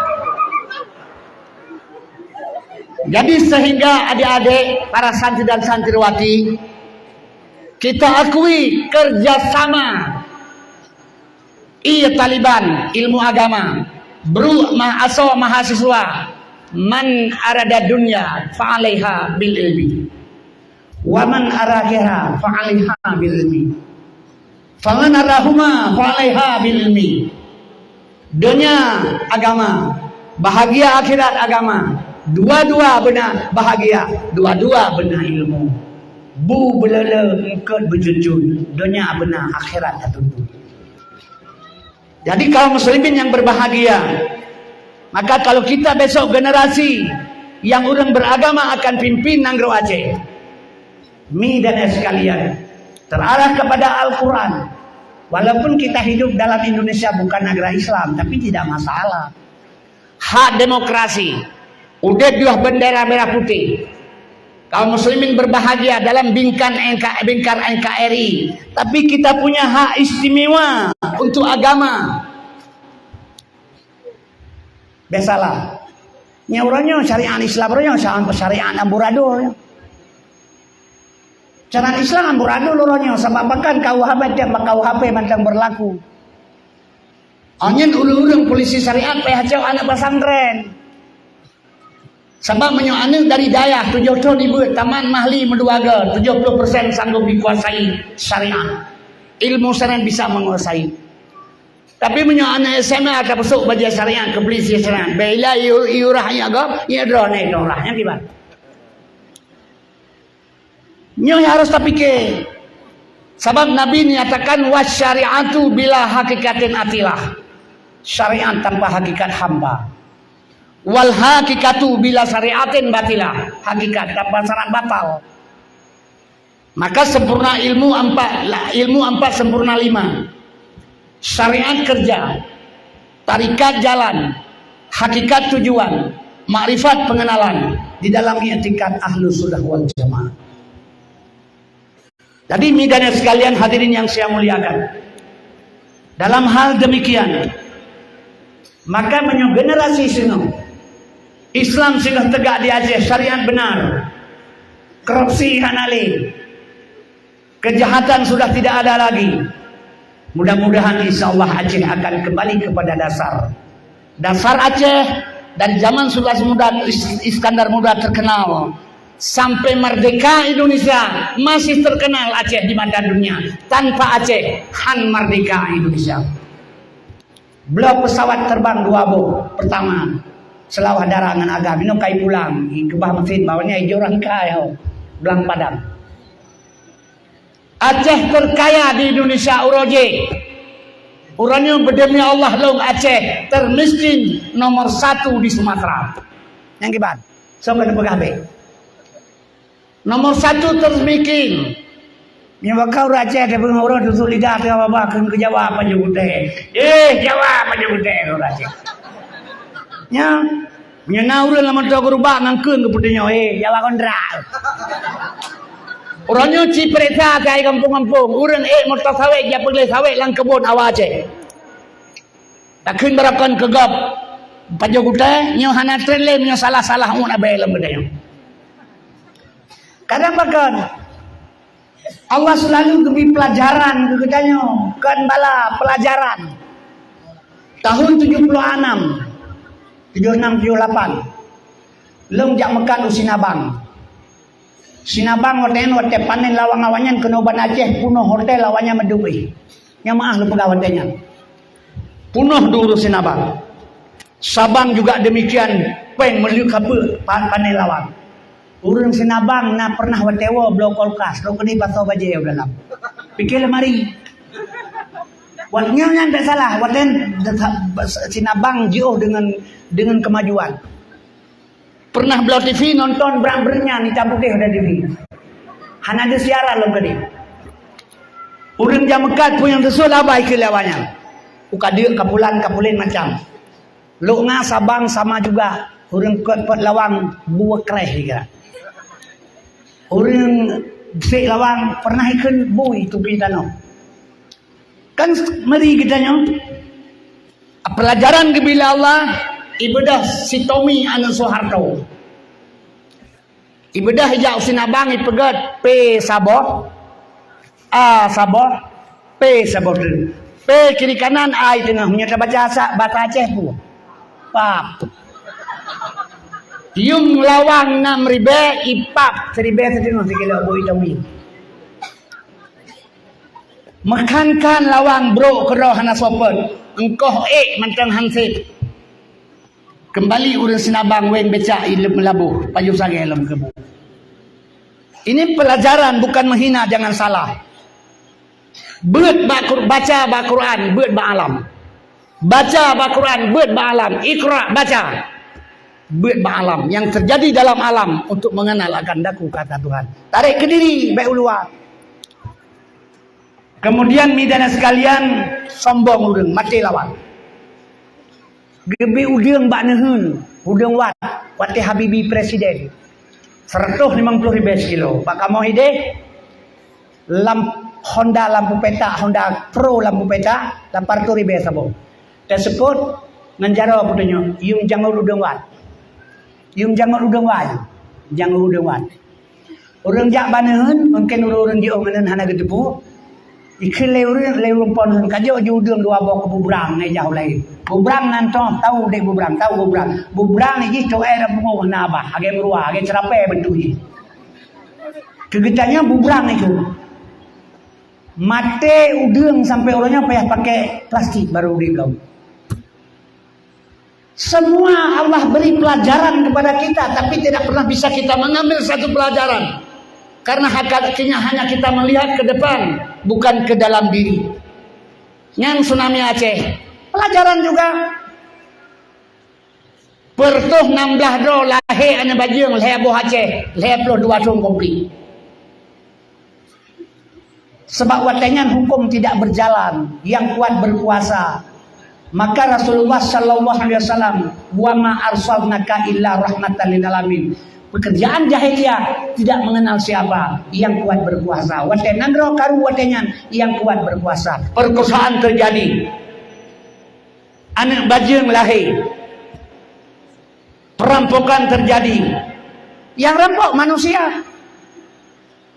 Jadi sehingga adik-adik, para santri dan santriwati, kita akui kerjasama Taliban ilmu agama mahasiswa man arada dunya fa'alaiha bil ilmi wa man arakhiha fa'alaiha bil ilmi faman arahuma fa'alaiha bil ilmi. Dunia agama, bahagia akhirat agama, dua-dua benar bahagia, dua-dua benar ilmu. Bu belele ikut berjunjun, dunia benar akhirat tertentu. Jadi kaum muslimin yang berbahagia, maka kalau kita besok generasi yang orang beragama akan pimpin Nanggro Aceh, mi dan sekalian terarah kepada Al-Quran. Walaupun kita hidup dalam Indonesia bukan negara Islam, tapi tidak masalah. Hak demokrasi, udah dua bendera merah putih. Kaum muslimin berbahagia dalam bingkar NKRI, tapi kita punya hak istimewa untuk agama. Biasalah, nyaurannya syariat Islam, syariat amburadul. Syariat Islam amburadul orangnya, sebab bahkan KUHP macam berlaku. Hanya ulu-ulu polisi syariat PHC anak pesantren. Sebab menyoalnya dari daya 7 tahun ibu taman mahli menduaga 70% sanggup dikuasai syariat. Ilmu syariat bisa menguasai. Tapi menyoalnya SMA atau besok baca syariat ke polisi syariat. Bila iurahnya agam, ia drone dorahnya gimana? Nyo harus terfikir. Sebab Nabi nyatakan wasyariatu bila hakikatin atilah. Syariat tanpa hakikat hamba. Wal hakikatu bila syariatin batilah, hakikat tanpa syarat batal. Maka sempurna ilmu empat sempurna 5. Syariat kerja, tarikat jalan, hakikat tujuan, makrifat pengenalan, di dalam i'tikad ahlus sunnah wal jamaah. Jadi midanya sekalian hadirin yang saya muliakan, dalam hal demikian maka generasi sini Islam sudah tegak di Aceh, syariat benar, korupsi hanali, kejahatan sudah tidak ada lagi. Mudah-mudahan insya Allah Aceh akan kembali kepada dasar Aceh, dan zaman sudah Iskandar Muda terkenal. Sampai merdeka Indonesia masih terkenal Aceh di mata dunia. Tanpa Aceh, han merdeka Indonesia. Blok pesawat terbang 2 boh pertama. Selawah darangan agam ini kai pulang kebah mesin bawahnya hijau orang kaya belang padang. Aceh terkaya di Indonesia uroje. Urangnya berdemi Allah long Aceh termiskin nomor 1 di Sumatera. Yang kibat. So kena pegabe. Nomor 1 termiskin. Yang kau Aceh ke pengurus dusun lidah ke apa ke Jawa apa jebute. Jawa apa jebute orang Aceh. Nya menyenau ulah lamun tau gerubak ngangkeun ke putihnya Jawa kontrak. Orangnya cipreta kai kampung-kampung, urang motor sawit ja pegle sawit lang kebun awak Aceh. Takkeun barakan kegap. Pajo gute nyo hana trelem nyo salah-salah mun abe lem bedanya. Kadang bahkan Allah selalu geberi pelajaran ke kitanya, kan bala pelajaran. Tahun 76 78 leung jak mekan Sinabang. Sinabang hotel panen lawang awanyan kena obat Aceh punuh hotel lawannya medubi. Nya maah lu pegawatnya. Punuh dulu Sinabang. Sabang juga demikian peng meliuk apa panen lawang. Urang Sinabang na pernah watewo blok kulkas, lo kini paso baje dalam. Pikir lemari. Watnya yang tidak salah, waten Sinabang jauh dengan kemajuan. Pernah belau TV nonton berang-berangnya ni cabut deh udah TV. Han ada siaran lo kini. Urang jam mekat pun yang tesul abai ke lawannya. Ukadir kapulin macam. Lokna Sabang sama juga. Orang kuat lawang buah kereh juga. Orang sik lawang pernah ikan bui tu kita no. Kan mari kita nyo. Pelajaran kebila Allah ibadah si Tommy anu Soeharto. Ibadah hijau sinabang ipegat P Saboh. A Saboh, P Saboh. P kiri kanan A tengah punya baca Aceh pu. Pap. Yung lawang 6 ipap 1,000 setengah sekilo bui Tommy. Makankan lawang bro keroh hana sopan. Engkoh mantang hansip. Kembali urang sinabang wen becak ilmu melabuh payu sage alam kebu. Ini pelajaran bukan menghina, jangan salah. Beut baca Al-Quran, beut alam. Baca Al-Quran, beut alam. Iqra baca. Beut alam yang terjadi dalam alam untuk mengenal akan daku kata Tuhan. Tarik ke diri baik ulua. Kemudian midana sekalian sombong urang mati lawan. Gebe udang bak nehun, udang wat Habibi Presiden. 150,000 kilo. Pak kamu ide Honda lampu peta, Honda Pro lampu peta, 800,000 sabo. Tersebut menjaro putunya, yung jangan udang wat. Yung jangan udang wat. Jangan udang wat. Urang jak banehun, mungkin urang di onganan hana gedepu. Ikan lewur pon kajo di udang dua bawa ke bubrang ngai jauh lain. Bubrang nantong tahu dek bubrang, tahu bubrang. Bubrang ni jis coe era bungo nabah, age merua, age cerape bentuknya. Kegetanya bubrang itu. Mate udang sampai orangnya payah pakai plastik baru di belum. Semua Allah beri pelajaran kepada kita, tapi tidak pernah bisa kita mengambil satu pelajaran. Karena hakikatnya hanya kita melihat ke depan, bukan ke dalam diri. Yang tsunami Aceh, pelajaran juga. Pertuh 16 do lahir ane bajeng, lahir boh Aceh, lahir puluh 2 tahun komplit. Sebab watengan hukum tidak berjalan, yang kuat berkuasa. Maka Rasulullah sallallahu alaihi wasallam, "Wa ma arsalnaka illa rahmatan lil alamin." Pekerjaan jahiliyah tidak mengenal siapa, yang kuat berkuasa. Watenan ro karu watengan yang kuat berkuasa. Perkosaan terjadi. Anak bajeng lahir. Perampokan terjadi. Yang rampok manusia.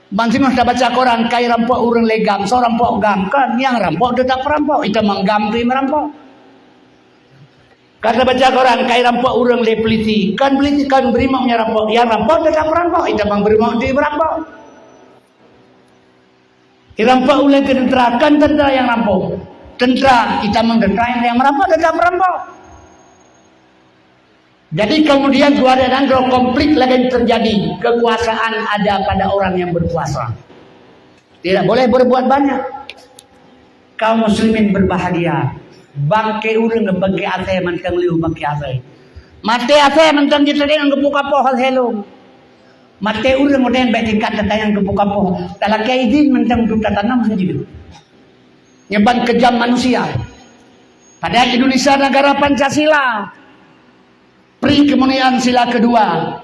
Bansi mah baca koran kai rampok urang legam, so rampok gam kan yang rampok tetap perampok, itu menggam tu merampok. Kata baca koran kai rampok urang le peliti, kan berimau nya rampok, yang rampok tetap perampok, itu mang berimau tu merampok. Rampok ulai ke tentera, kan tentera yang rampok. Tentera, kita mang tentera yang merampok tetap perampok. Jadi kemudian dua dan konflik lagi terjadi. Kekuasaan ada pada orang yang berkuasa. Tidak boleh berbuat banyak. Kaum muslimin berbahagia. Bangke urang bangke ate mantang liu bangke ate. Mate ate mantang kita dengan kebuka pohon helong. Mate urang moden baik tingkat tentang kebuka pohon. Dalam kaidin mantang duta tanam sendiri. Nyeban kejam manusia. Pada Indonesia negara Pancasila. Pri kemuliaan sila kedua,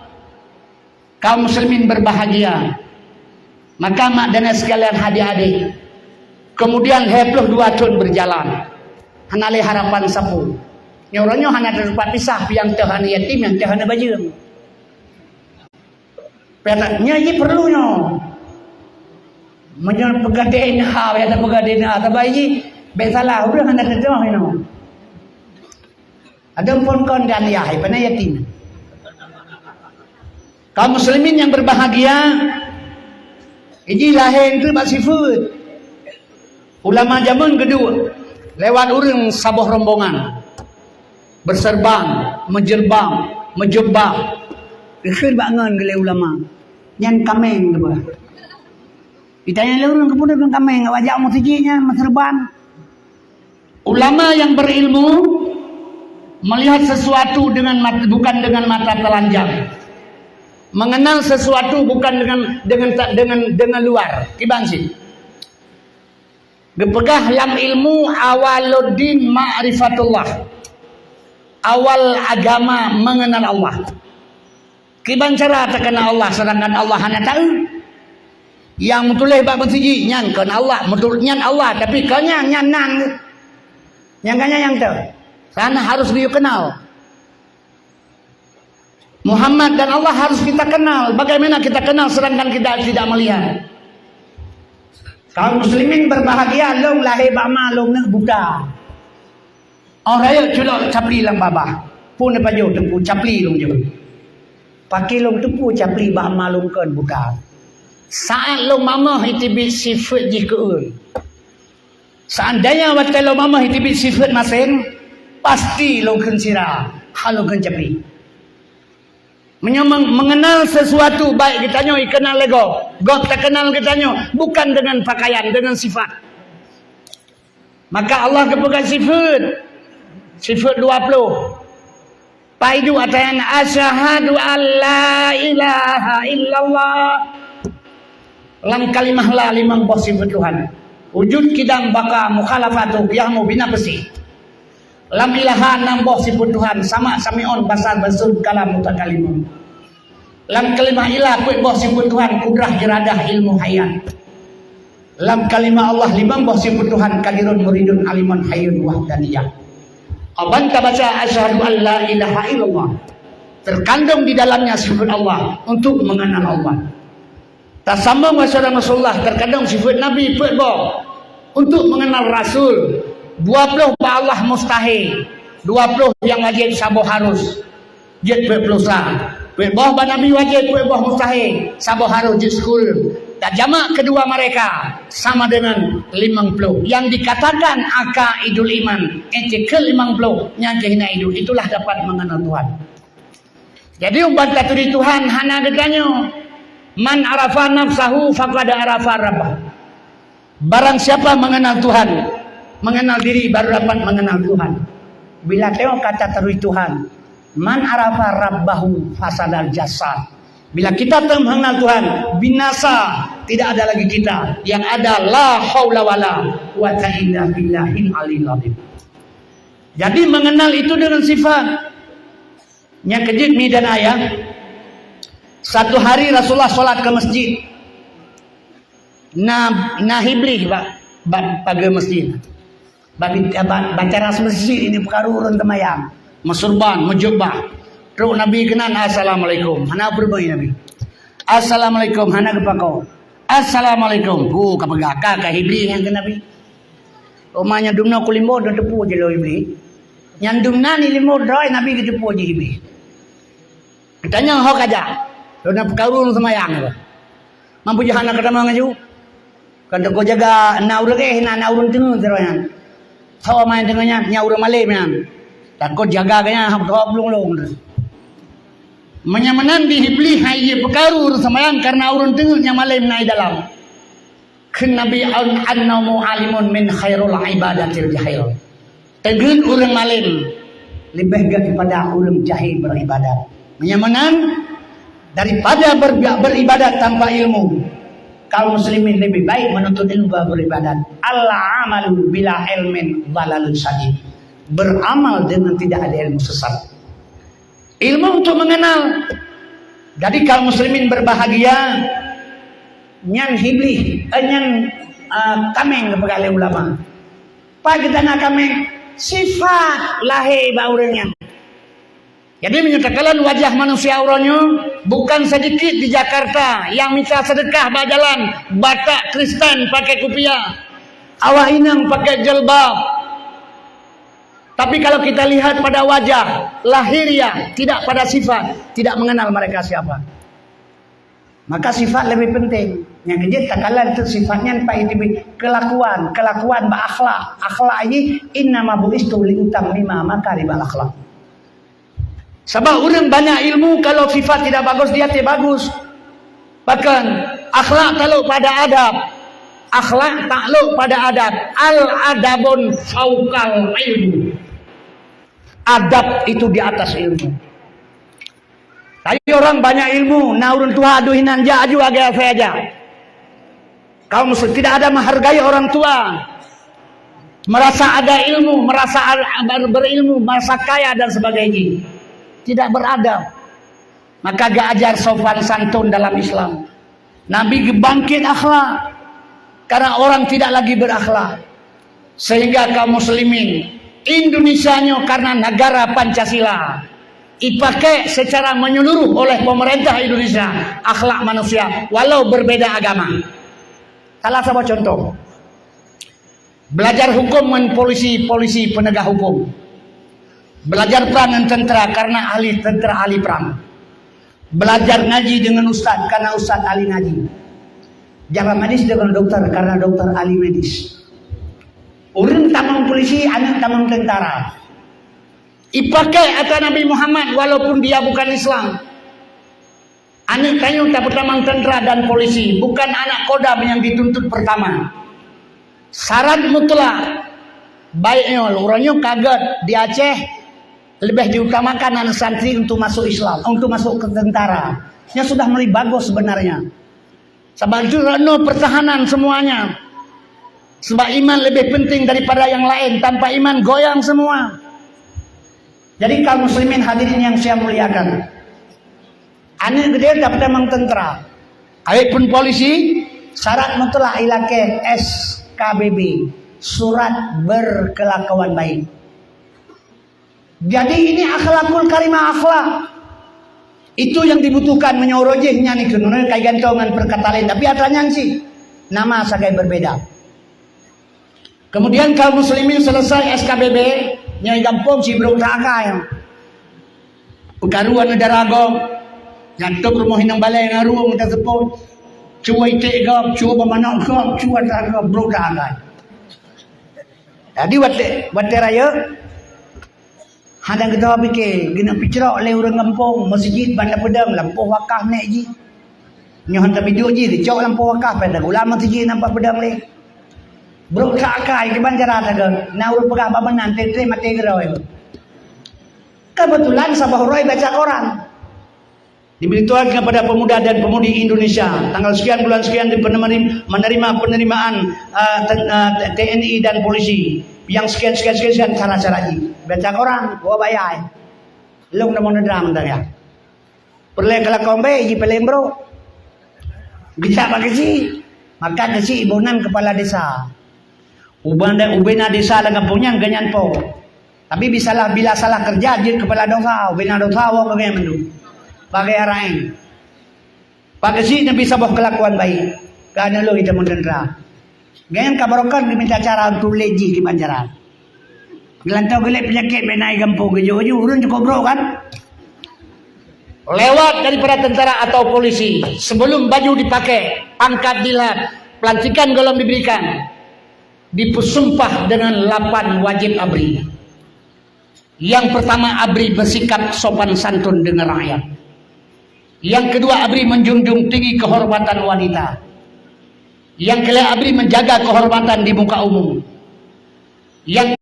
kaum muslimin berbahagia. Maka mak dan sekalian adik-adik, kemudian 22 tahun berjalan. Hanale harapan sapu. Nyoronyo hana tempat pisah yang Tuhan yatim yang Tuhan bajeng. Petanya ini perlunya. Menyon pegadein ha, ya pegadein ha, tapi ini besalah udah hana terjemah ini. Ada pun kon dan yahai pada yatim. Kaum muslimin yang berbahagia, ini lahir itu bersifat. Ulama zaman kedua, lewat urang sabuh rombongan, berserbang, menjerbang, menjebak. Ikhir bangun gele ulama, nyan kameng apa? Ditanya le urang kemudian urang kameng, wajah mutijinya, menserban. Ulama yang berilmu melihat sesuatu bukan dengan mata telanjang, mengenal sesuatu bukan dengan luar. Kibangsi. Gepegah lam ilmu awaluddin ma'rifatullah. Awal agama mengenal Allah. Kiban cara terkenal Allah sedangkan Allah hanya tahu. Yang mutulih bab siji nyan kenal Allah, mutul nyan Allah tapi kanya nyan nang. Yang kanya yang tu. Sana harus dia kenal. Muhammad dan Allah harus kita kenal. Bagaimana kita kenal sedangkan kita tidak melihat? Kaum muslimin berbahagia long lahir bama long nak buta. Orang raya culak capli lang babah. Pun apa jo tempu capli long jo. Pakai long tempu capli bama long kan buta. Saat long mama hitibit sifat jikeun. Seandainya waktu long mama hitibit sifat masen, pasti long kan sirah, halo kan capli. Mengenal sesuatu baik kita nyo kenal lego. Gok tak kenal kita nyo bukan dengan pakaian, dengan sifat. Maka Allah kepegang sifat. Sifat 20. Paidu atayan asyhadu alla ilaha illallah. Lam kalimah la limang boh sifat Tuhan. Wujud kidam baka mukhalafatu yahmu bina besi. Lam ilaha namboh sifat Tuhan sama sami'un basar basud kalam mutakalimun. Lam kalimah ilah kuih boh sifat Tuhan kudrah iradah ilmu hayat. Lam kalimah Allah limang boh sifat Tuhan kadirun muridun alimun hayyun wahdaniyah. Abanta baca asyhadu an la ilaha illallah. Terkandung di dalamnya sifat Allah untuk mengenal Allah. Tasambung wasallam Rasulullah terkandung sifat Nabi perbo untuk mengenal Rasul. 20 ba Allah mustahil, 20 yang wajib sabo harus. Jet perplusa. Perbo ba Nabi wajib perbo mustahil, sabo harus jet skul. Dan jamak kedua mereka sama dengan 50. Yang dikatakan akaidul iman ente ke 50 yang kehina hidup itulah dapat mengenal Tuhan. Jadi ubat katuri Tuhan hana geganyo man arafa nafsahu faqad arafa rabbah. Barang siapa mengenal Tuhan, mengenal diri baru dapat mengenal Tuhan. Bila tengok kata terui Tuhan, man arafa rabbahu fasadal jasad. Bila kita mengenal Tuhan, binasa, tidak ada lagi kita. Yang ada la haula wala quwata illa billahil aliyil azim. Jadi mengenal itu dengan sifat. Yang kejut mi dan ayah. Satu hari Rasulullah solat ke masjid. Nah hibli pagi masjid. Baca ras masjid ini perkara urun temayang. Masurban, mejubah. Terus Nabi kenan assalamualaikum. Hana berbagi Nabi. Assalamualaikum hana kepakau. Assalamualaikum. Kapagaka ka hibli yang ke Nabi. Rumahnya dumna kulimbo do tepu je lo hibli. Yang dumna ni limbo droi Nabi ke tepu je hibli. Tanya hok aja. Do na perkarun semayang. Mampu jahana kata mangaju. Kan ko jaga na urang na urang tengah teroyan. Tawa main tengahnya nya urang malem yang. Takut jaga kanya hak belum. Menyamanan di hibli hai perkaru samayan karena urun tengah yang malam naik dalam. Ken Nabi an-namu alimun min khairul ibadatil jahil. Tegun urang malam lebih daripada urang jahil beribadat. Menyamanan daripada beribadat tanpa ilmu. Kaum muslimin lebih baik menuntut ilmu beribadat. Allah amalu bila ilmin dalalun sadid. Beramal dengan tidak ada ilmu sesat. Ilmu untuk mengenal. Jadi kaum muslimin berbahagia. Nyan hibli, nyan kameng kepada ulama. Pak kita nak kameng sifat lahir baurnya. Jadi menyatakan wajah manusia auranya bukan sedikit di Jakarta yang minta sedekah berjalan Batak Kristen pakai kupiah, awak inang pakai jilbab. Tapi kalau kita lihat pada wajah lahiriah, tidak pada sifat, tidak mengenal mereka siapa. Maka sifat lebih penting. Yang kejut takalan itu sifatnya kelakuan berakhlak. Akhlak ini innama bu'istu liutammima makaribal akhlak. Sebab orang banyak ilmu kalau sifat tidak bagus dia tidak bagus. Bahkan akhlak takluk pada adab. Akhlak takluk pada adab. Al-adabun fauqal ilmu. Adab itu di atas ilmu. Tapi orang banyak ilmu, naurun tua aduh hinan ja aju agak saya aja. Kaum muslim tidak ada menghargai orang tua. merasa ada ilmu, merasa berilmu, merasa kaya dan sebagainya. Tidak beradab. Maka gak ajar sopan santun dalam Islam. Nabi bangkit akhlak karena orang tidak lagi berakhlak. Sehingga kaum muslimin Indonesianya karena negara Pancasila dipakai secara menyeluruh oleh pemerintah Indonesia akhlak manusia walau berbeda agama. Salah satu contoh, belajar hukum dengan polisi penegak hukum, belajar perang dengan tentara karena ahli tentara ahli perang, belajar ngaji dengan ustaz karena ustaz ahli ngaji, jaga medis dengan dokter karena dokter ahli medis. Urang tamang polisi, anak tamang tentara. Ipakai atas Nabi Muhammad walaupun dia bukan Islam. Anak kayu tak tamang tentara dan polisi, bukan anak kodam yang dituntut pertama. Syarat mutlak. Baiknya, orangnya kaget di Aceh lebih diutamakan anak santri untuk masuk Islam, untuk masuk ke tentara. Yang sudah mulai bagus sebenarnya. Sebab itu pertahanan semuanya. Sebab iman lebih penting daripada yang lain. Tanpa iman goyang semua. Jadi kaum muslimin hadirin yang saya muliakan, anak gede dapat memang tentara, awet pun polisi, syarat mutlak ilake SKBB, surat berkelakuan baik. Jadi ini akhlakul karimah, akhlak. Itu yang dibutuhkan menyorojihnya nih kenapa kayak gantongan perkata lain. Tapi adanya sih nama sakai berbeda. Kemudian kaum muslimin selesai SKBB, nyai gampung si bro takai. Pekaruan ada ragam, nyantuk rumah hinang balai ngaruh minta sepot. Cuai tek gap, cuai pemanak gap, cuai tak bro takai. Jadi wate raya, hadang kita fikir, gina picerok le orang kampung, masjid bandar pedang, lampu wakaf naik ji. Nyohan tapi duduk ji, dicok lampu wakaf pada ulama masjid nampak pedang le. Bro kakai ke banjaran ada, naur pegah babanan, tetre mati geroi. Kebetulan Sabah Roy baca koran. Diberitahukan kepada pemuda dan pemudi Indonesia, tanggal sekian bulan sekian menerima penerimaan TNI dan polisi yang sekian cara-cara ini. Baca koran, gua bayar. Long nama nedram dah ya. Perlu kelakon be, ji pelem bro. Bisa pakai sih, maka kesi ibunan kepala desa. Ubena desa dengan punya ganyan po. Tapi bisalah bila salah kerja dia kepala dosa, ubena dosa wong ganyan mendu. Pakai arain. Pakai sih nabi sabah kelakuan baik. Karena lo itu mendendra. Ganyan kabarokan diminta cara untuk leji di banjaran. Gelantau gelap penyakit menai gampung gejo-gejo urun cukup bro kan. Lewat daripada tentara atau polisi sebelum baju dipakai, pangkat dilihat, pelantikan golong diberikan. Dipesumpah dengan 8 wajib abri. Yang pertama, abri bersikap sopan santun dengan rakyat. Yang kedua, abri menjunjung tinggi kehormatan wanita. Yang kelima, abri menjaga kehormatan di muka umum. Yang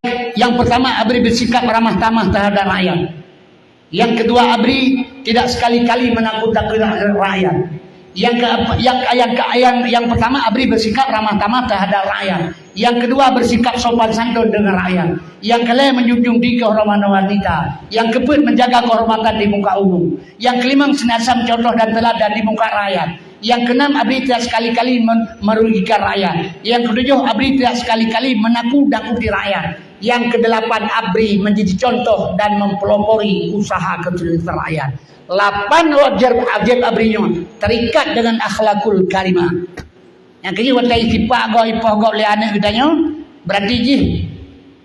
pertama, abri bersikap ramah tamah terhadap rakyat. Yang kedua, abri tidak sekali-kali menakut-nakuti rakyat. Yang pertama, abri bersikap ramah tamah terhadap rakyat. Yang kedua, bersikap sopan santun dengan rakyat. Yang kelima, menjunjung tinggi kehormatan wanita. Yang keempat, menjaga kehormatan di muka umum. Yang kelima, senantiasa mencontoh dan teladan di muka rakyat. Yang keenam, abri tidak sekali-kali merugikan rakyat. Yang ketujuh, abri tidak sekali-kali menakut-nakuti rakyat. Yang kedelapan, abri menjadi contoh dan mempelopori usaha kesulitan rakyat. 8 wajib abrinya terikat dengan akhlakul karimah. Yang kedua, watai tipak go le anak kitanya berarti ji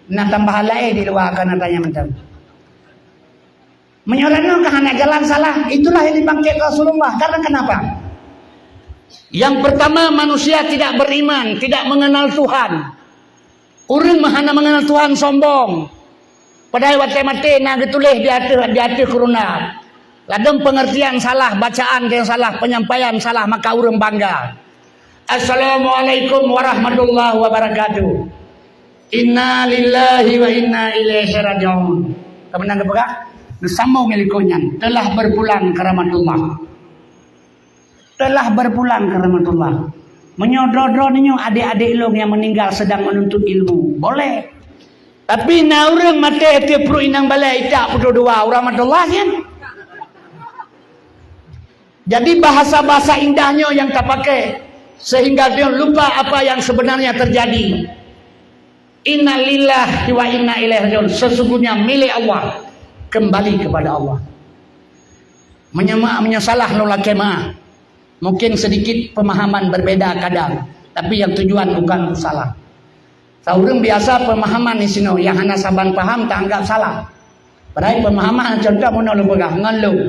nak tambah lain di luar kana tanya macam. Menyorano ke anak jalan salah, itulah yang dibangkit Rasulullah. Karena kenapa? Yang pertama, manusia tidak beriman, tidak mengenal Tuhan. Urang mahana mengenal Tuhan sombong. Padahal watai mati nak ditulis di hati kuruna. Ladang pengertian salah, bacaan yang salah, penyampaian salah, maka urang bangga. Assalamualaikum warahmatullahi wabarakatuh. Inna lillahi wa inna ilaihi raji'un. Kemenang kepegah? Bersambung milikonyan. Telah berpulang ke rahmatullah. Telah berpulang ke rahmatullah. Menyodor-dor ninyo adik-adik long yang meninggal sedang menuntut ilmu. Boleh. Tapi na orang mati tiap perlu inang balai tak perlu dua orang madullah kan. Jadi bahasa-bahasa indahnya yang tak pakai sehingga dia lupa apa yang sebenarnya terjadi. Innalillahi wa inna ilaihi raji'un. Sesungguhnya milik Allah, kembali kepada Allah. Menyesalah nolak kemah. Mungkin sedikit pemahaman berbeda kadang, tapi yang tujuan bukan salah. Saurung biasa pemahaman di sini yang hanya saban paham tak anggap salah. Padahal pemahaman contoh mana lu pegang ngeluh.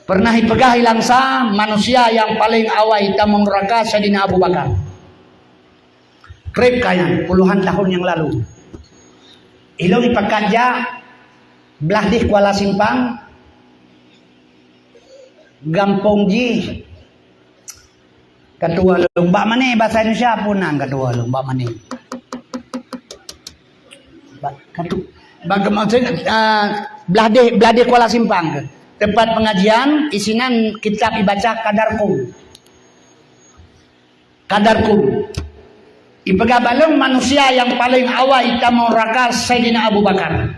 Pernah dipegah hilang sah manusia yang paling awal tamang neraka Sayyidina Abu Bakar. Krip kaya puluhan tahun yang lalu. Ilo dipakarja belah di Kuala Simpang. Gampong ji. Ketua lu mbak mana bahasa Indonesia punang ketua lu mbak mana. Bagaimana belah di Kuala Simpang ke? Tempat pengajian isinan kitab dibaca Kadarkum. Ipegang balung manusia yang paling awal hitam neraka Sayyidina Abu Bakar.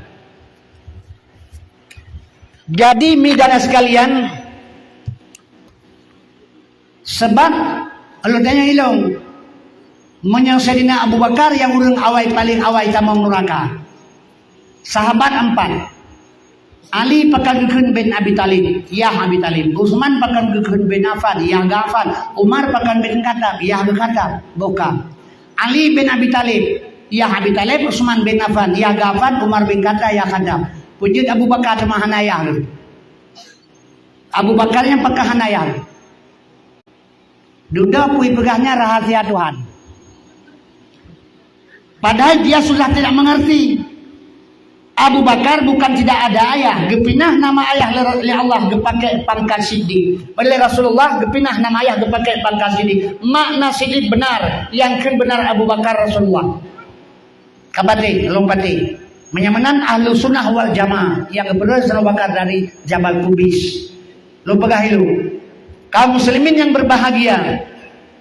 Jadi midana sekalian, sebab kalau tanya ilong menyang Sayyidina Abu Bakar yang urang awal paling awal hitam neraka. Sahabat 4. Ali pakan bin Abi Talib, ya Abi Talib. Utsman pakan bin Affan, ya Affan. Umar pakan bin Khattab, ya Khattab. Bukan. Ali bin Abi Talib, ya Abi Talib. Utsman bin Affan, ya Affan. Umar bin Khattab, ya Khattab. Pujud Abu Bakar sama Hanayah. Abu Bakar yang pakai Hanayah. Duda pui pegahnya rahasia Tuhan. Padahal dia sudah tidak mengerti. Abu Bakar bukan tidak ada ayah, gepinah nama ayah oleh Allah gepakai pangkat siddiq. Oleh Rasulullah gepinah nama ayah gepakai pangkat siddiq. Makna siddiq benar, yang kan benar Abu Bakar Rasulullah. Kabati, lompati. Menyamanan ahlu sunnah wal jamaah yang benar Abu Bakar dari Jabal Kubis. Lupa hilu. Kaum muslimin yang berbahagia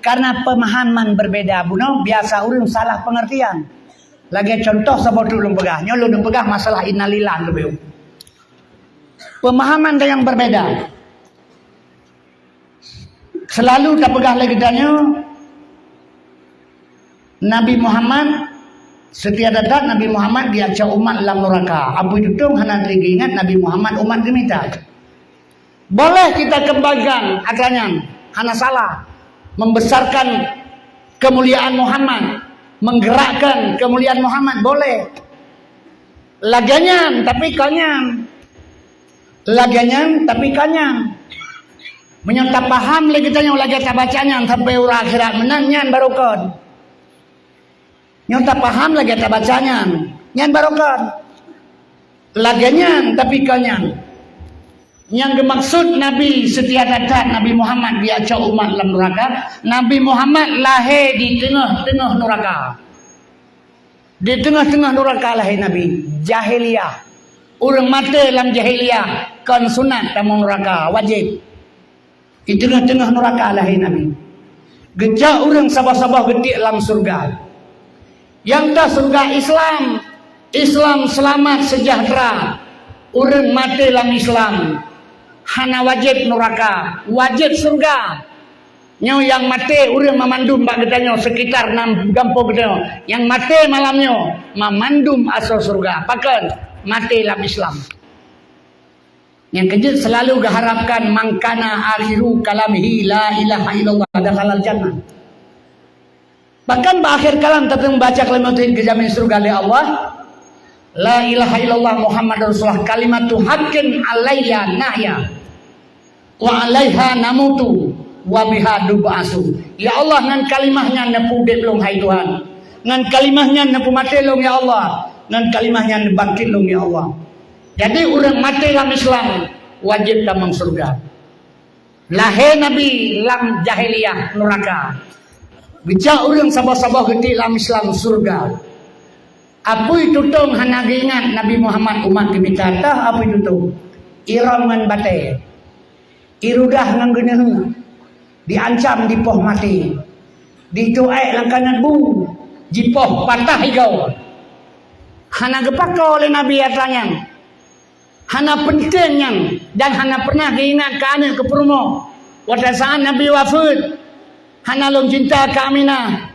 karena pemahaman berbeda. Buno biasa urang salah pengertian. Lagi contoh sebab dulu pegah, nyolong pegah masalah innalillah lebih. Pemahaman yang berbeda. Selalu tak pegah lagi tanya Nabi Muhammad setiap datang Nabi Muhammad diajak umat dalam neraka. Abu Jutung hana lagi ingat Nabi Muhammad umat gemita. Boleh kita kembangkan akalnya, hana salah membesarkan kemuliaan Muhammad. Menggerakkan kemuliaan Muhammad boleh. Laganyan tapi kanyang. Laganyan tapi kanyang. Menyontak paham lagi tanya lagi tak bacanya sampai ura akhirat menangnya barokah. Nyontak paham lagi tak bacanya nyan barokah. Laganyan tapi kanyang. Yang dimaksud Nabi setiap datang Nabi Muhammad diajak umat dalam neraka. Nabi Muhammad lahir di tengah-tengah neraka. Di tengah-tengah neraka lahir Nabi. Jahiliyah. Orang mati dalam jahiliyah kan sunat dalam neraka wajib. Di tengah-tengah neraka lahir Nabi. Gejak orang sabah-sabah getik dalam surga. Yang tak surga Islam. Islam selamat sejahtera. Orang mati dalam Islam. Hana wajib neraka, wajib surga. Nyo yang mati urang memandum bak getanyo sekitar 6 gampung getanyo. Yang mati malamnya memandum asal surga. Pakan mati dalam Islam. Yang kejut selalu keharapkan mangkana akhiru kalamihi la ilaha illallah dakhalal jannah. Bahkan akhir kalam tetap membaca kalimat kejamin surga oleh Allah. La ilaha illallah Muhammadur Rasulullah kalimatu haqqin alayya nahya. Wa alaiha namutu wa biha dub'asu. Ya Allah ngan kalimahnya nepu belum hai Tuhan. Ngan kalimahnya nepu mati long ya Allah. Ngan kalimahnya nebangkit long ya Allah. Jadi orang mati dalam Islam wajib dalam surga. Lahir Nabi dalam jahiliyah neraka. Bijak orang sabah-sabah gede dalam Islam surga. Apa itu tong hana ingat Nabi Muhammad umat kita tah apa itu tong? Iraman batai. Irudah ngan geuneung. diancam dipoh mati, dituai langkanan bu, jipoh patah igau. Hana gepako oleh Nabi atanya, hana pentingnya dan hana pernah diingat ke anak ke perumo. Pada saat Nabi wafat, hana long cinta ke Aminah,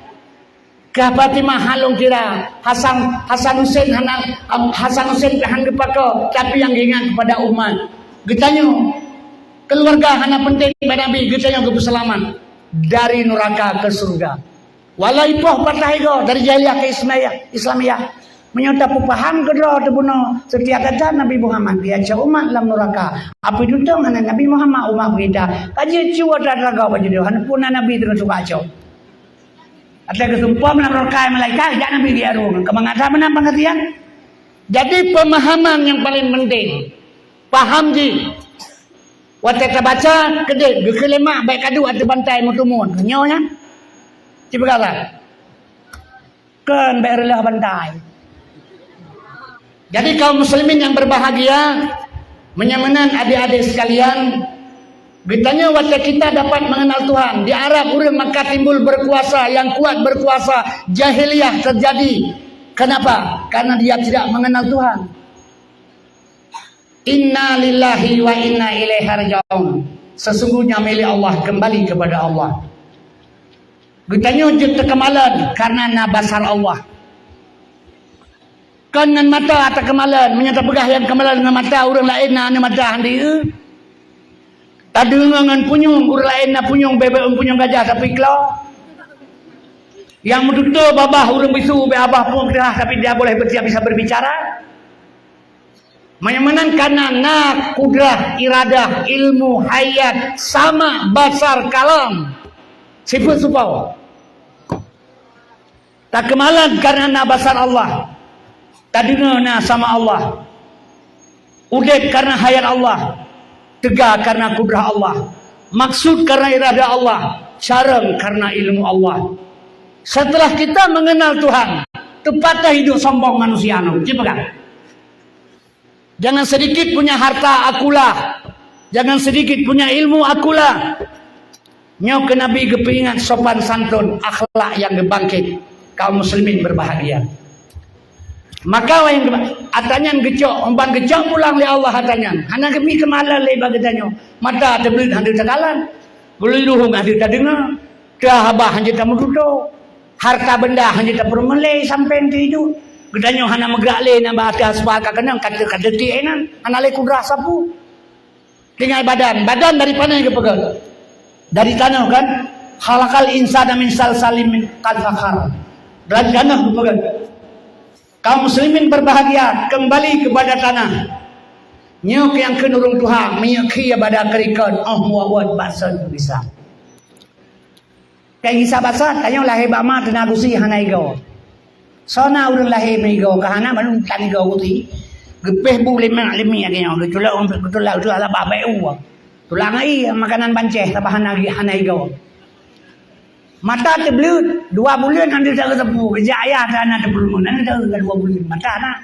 ke Fatimah halong kira Hasan Hussein han gepako, tapi yang diingat kepada umat. Getanyo keluarga hana penting pada Nabi, getanyo ke selamat dari neraka ke surga. Walai poh patah ego dari jahiliyah ke Islamiyah. Menyata paham kedua terbunuh setiap kata Nabi Muhammad dia umat dalam neraka. Apa itu hana Nabi Muhammad umat kita. Kaji ciwa terlaga apa jadi hana pun Nabi itu suka acau. Ada kesumpah meneraka malaikat jak Nabi dia ru. Kemangata mana pengertian? Jadi pemahaman yang paling penting. Paham ji. Waktu kita baca kedek gekelemak baik kadu ada bantai mutumun. Nyonya. Cipa kata. Kan baik relah bantai. Jadi kaum muslimin yang berbahagia, menyamanan adik-adik sekalian, Bitanya waktu kita dapat mengenal Tuhan. Di Arab orang maka timbul berkuasa, yang kuat berkuasa, jahiliyah terjadi. Kenapa? Karena dia tidak mengenal Tuhan. Inna lillahi wa inna ilaihi raji'un. Sesungguhnya milik Allah, kembali kepada Allah. Bitanya ujung kekemalan karena nabasar Allah. Kan dengan mata atau kemalan, menyata pegah yang kemalan dengan mata orang lain na mata handi. Tadi dengan punyung, orang lain na punyung bebek punyung gajah tapi klau. Yang menutup babah orang bisu be abah pun kerah tapi dia boleh bisa berbicara. Menyamanan karena nak kudrah, iradah, ilmu, hayat sama basar kalam. Sifat supau. Tak kemalan karena na basar Allah. Tadina sama Allah. Udep karena hayat Allah. Tegak karena kudrah Allah. Maksud karena iradah Allah. Careng karena ilmu Allah. Setelah kita mengenal Tuhan, tepatlah hidup sombong manusia. Jangan sedikit punya harta akulah. Jangan sedikit punya ilmu akulah. Nyok ke Nabi kepingat sopan santun, akhlak yang gebangkit. Kaum muslimin berbahagia. Maka yang atanya gecok, ombang gecok pulang le Allah atanya. Hana kami kemala le bagetanyo. Mata tebelit handir takalan. Guluruhung handir tadenga. Dah habah handir tamududo. Harta benda handir tapermele sampai itu. Gedanyo hana megrak le nambah atas sepaka kenang kata ti enan. Hana le kudrah sapu. Tinggal badan dari mana yang kepegang? Dari tanah kan? Khalaqal insana min salsalin min kalfakhar. Dari tanah kepegang. Kaum muslimin berbahagia kembali kepada tanah. Nyok yang kenurung Tuhan menyeki pada kerikon. Oh muawad bahasa bisa. Kayak kisah bahasa tanya lahir bama tenagusi hanai go. Sona urang lahir meigo kahana manung tani go uti. Gepeh bu lima limi agaknya. Getulah lah babai uang. Tulang ai makanan banceh tabahan lagi hanai go. Mata terbelut 2 bulan nanti tak ketepu kerja ayah sana terbelut nanti tak 2 bulan mata nak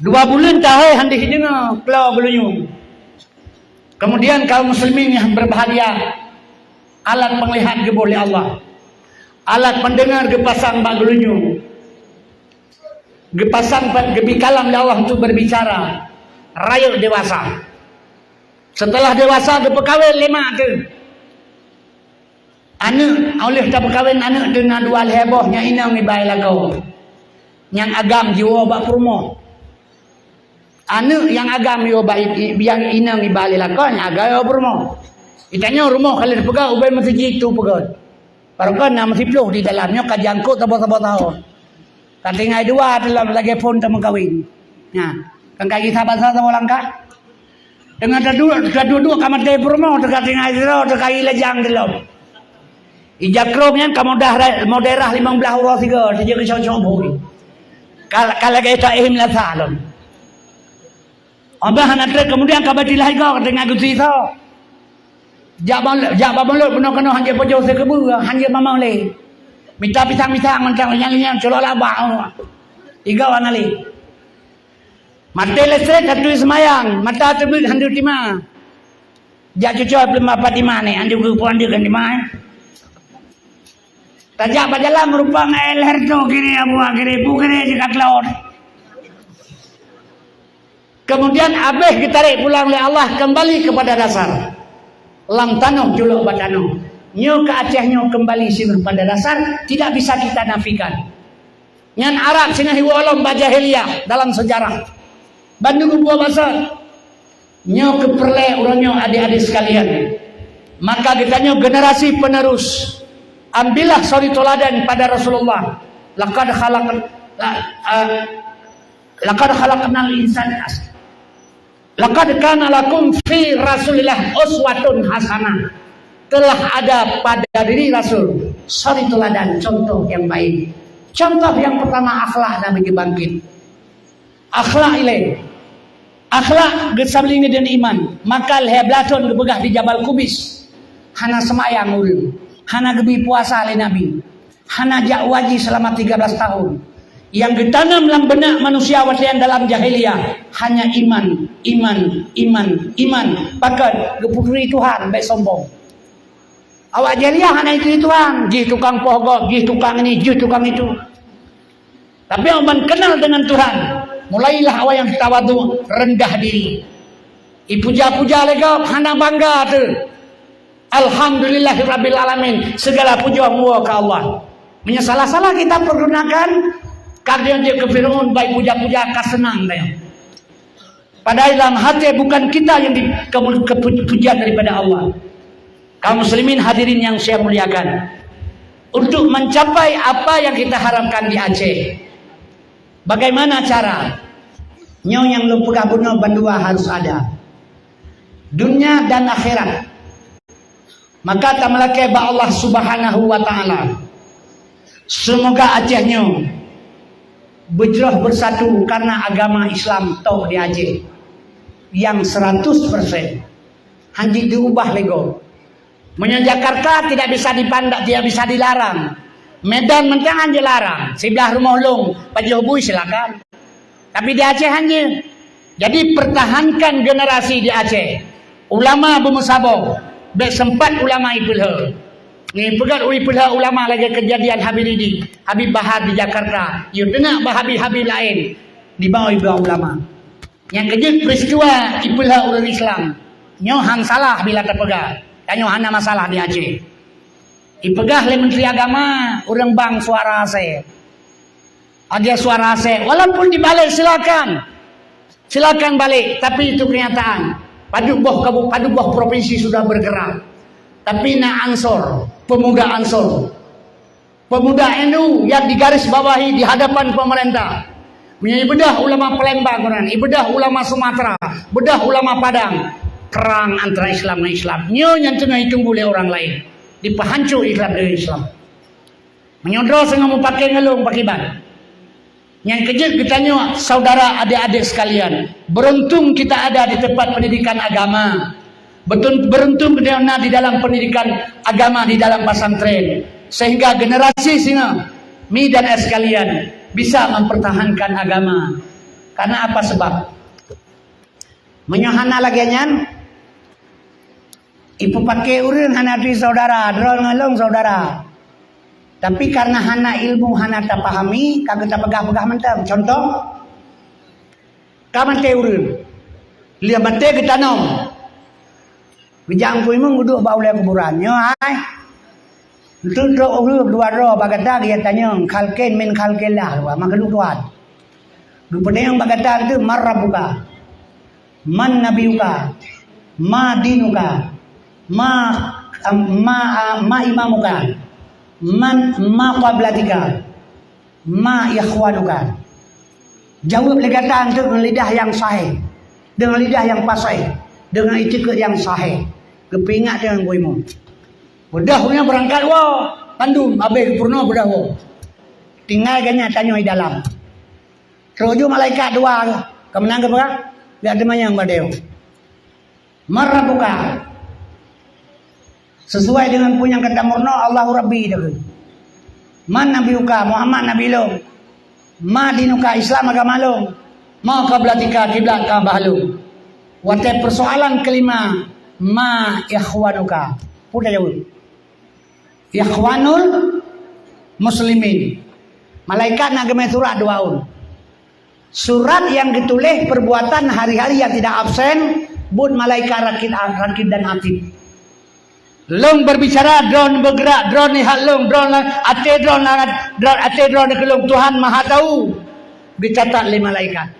2 bulan tahai handi dengar keluar belunyung. Kemudian kaum muslimin yang berbahagia alat penglihat ke boleh Allah, alat pendengar gepasang bak belunyung, gepasang gebikalam Allah untuk berbicara rakyat dewasa. Setelah dewasa gepekawin 5 tu. Anak oleh tak berkahwin anak dengan 2 hebohnya inang ni baik lagau. Yang agam jiwa bak perumoh. Anak yang agam jiwa baik yang inang ni baik lagau yang agam perumoh. Itanya rumah kalau dipegang ubay masih jitu pegang. Barukan nama siploh di dalamnya kajangkut tabah-tabah tahun. Katingai 2 dalam lagi pun tak berkahwin. Nah, kan kaki sahabat sama langkah. Dengan dua kamar dari perumoh terkatingai zero terkai lejang dalam. Ijakromnya kamu dah mau daerah 15 orang 3 saja ke cocok boi. Kalau kita ihim lah salam. Abah nak kemudian kabati lah kau dengan gusi so. Jak bamulut penuh kena hanya pojok sekebu hanya mamang le. Minta pisang mentang yang celok labah. 3 orang le. Mata listrik satu semayang, mata terbit handur 5. Jak cucuk belum apa di mana? Anjuk ke pon dia kan di mana? Tajak berjalan merupakan leher tu kiri abu kiri bu kiri dekat laut. Kemudian abeh ditarik pulang oleh Allah kembali kepada dasar. Lam tanuh juluk batanuh. Nyo ke Aceh nyo kembali sini pada dasar tidak bisa kita nafikan. Nyan Arab sini hiwalom bajahiliyah dalam sejarah. Bandung buah basar. Nyo keperle uranyo adik-adik sekalian. Maka ditanya generasi penerus. Ambillah suri toladan pada Rasulullah. Laqad khalaqnal insana. Laqad kana lakum fi Rasulillah uswatun hasanah. Telah ada pada diri Rasul suri toladan, contoh yang baik. Contoh yang pertama akhlak Nabi bangkit. Akhlak ilaih. Akhlak gesabling dan iman. Maka leheblaton gebegah di Jabal Kubis. Hana semayang urang. Hana gebi puasa oleh Nabi. Hana jakwaji selama 13 tahun. Yang ditanam dalam benak manusia wasian dalam jahiliyah hanya iman, iman, iman, iman. Bahkan geputri Tuhan baik sombong. Awak jahiliyah hanya itu Tuhan. Jih tukang pohon, jih tukang ini, jih tukang itu. Tapi orang kenal dengan Tuhan. Mulailah awak yang tawadu, rendah diri. Ipuja-puja legap, hana bangga tu. Alhamdulillahirabbil alamin. Segala puja muwa ke Allah. Menyalah-salah kita pergunakan kardian je ke Firaun baik puja-puja ka senang dia. Padahal dalam hati bukan kita yang kepujian daripada Allah. Kaum muslimin hadirin yang saya muliakan. Untuk mencapai apa yang kita harapkan di Aceh. Bagaimana cara? Nyo yang lu pegah bunuh bandua harus ada. Dunia dan akhirat. Maka tamlake ba Allah Subhanahu wa taala. Semoga Aceh nyo berjroh bersatu karena agama Islam toh di Aceh. Yang 100% hanji diubah lego. Menyo Jakarta tidak bisa dipandang, tidak bisa dilarang. Medan mentangan dilarang. Sebelah rumah ulung, Pajobui silakan. Tapi di Aceh hanya. Jadi pertahankan generasi di Aceh. Ulama bermusabah. Baik sempat ulama ipulha. Ni pegat ipulha ulama lagi kejadian Habib Habib Bahar di Jakarta. You dengar Habib-Habib lain di bawah ibu ulama. Yang kejut peristiwa ipulha orang Islam. Nyohan salah bila terpegat. Dan nyohan ada masalah di Aceh. Ipegah oleh Menteri Agama orang bang suara saya. Ada suara saya. Walaupun dibalik silakan. Silakan balik. Tapi itu kenyataan. Paduboh provinsi sudah bergerak. Tapi nak Ansor, pemuda Ansor, pemuda NU yang digaris bawahi di hadapan pemerintah, punya bedah ulama Palembang, bedah ulama Sumatera, bedah ulama Padang, perang antara Islam dan Islam. Nyo yang tengah ditunggu oleh orang lain, dipahancur Islam dari Islam. Menyodro sengaja mau pakai ngelung pakai ban. Yang kejut kitanya saudara adik-adik sekalian, beruntung kita ada di tempat pendidikan agama. Beruntung kita di dalam pendidikan agama di dalam pesantren, sehingga generasi singa mi dan es sekalian bisa mempertahankan agama. Karena apa sebab? Menyohana lagi nyan, ibu pakai urun hana di saudara, drol ngelong saudara. Tapi karena hana ilmu hana tak pahami, kagak tak pegah-pegah mentang. Contoh, kaman te urun, lihat mate kita nom. Bijang pun mung duduk bau le kuburan. Nyo ai. Untuk urun dua ro bagata dia tanya, khalqin min khalqillah, maka lu tuan. Du pedeng bagata tu marrabuka. Man nabiyuka. Ma dinuka. Ma imamuka. Ma qablatika ma ikhwanuka. Jawab legatan dengan lidah yang sahih, dengan lidah yang fasih, dengan itikad yang sahih. Kepingat dengan boimu. Bedahnya berangkat wah, Bandung abe purno bedah wah. Tinggal ganya tanya di dalam. Teruju malaikat dua, kemenang ke berapa? Gak ada yang badeu. Marrabuka. Sesuai dengan punya kata murno Allahu Rabbi itu. Man nabiyuka Muhammad nabi lo. Ma dinuka Islam agama lo. Ma qablatika kiblat ka bahlu. Wate persoalan kelima ma ikhwanuka. Udah jawab. Ikhwanul muslimin. Malaikat nak gemai surat 2 tahun. Surat yang ditulis perbuatan hari-hari yang tidak absen, bun malaikat rakit dan atid. Long berbicara, drone bergerak, drone lihat long, drone ate drone langat, drone ate drone kelong. Tuhan Maha tahu. Dicatat oleh malaikat.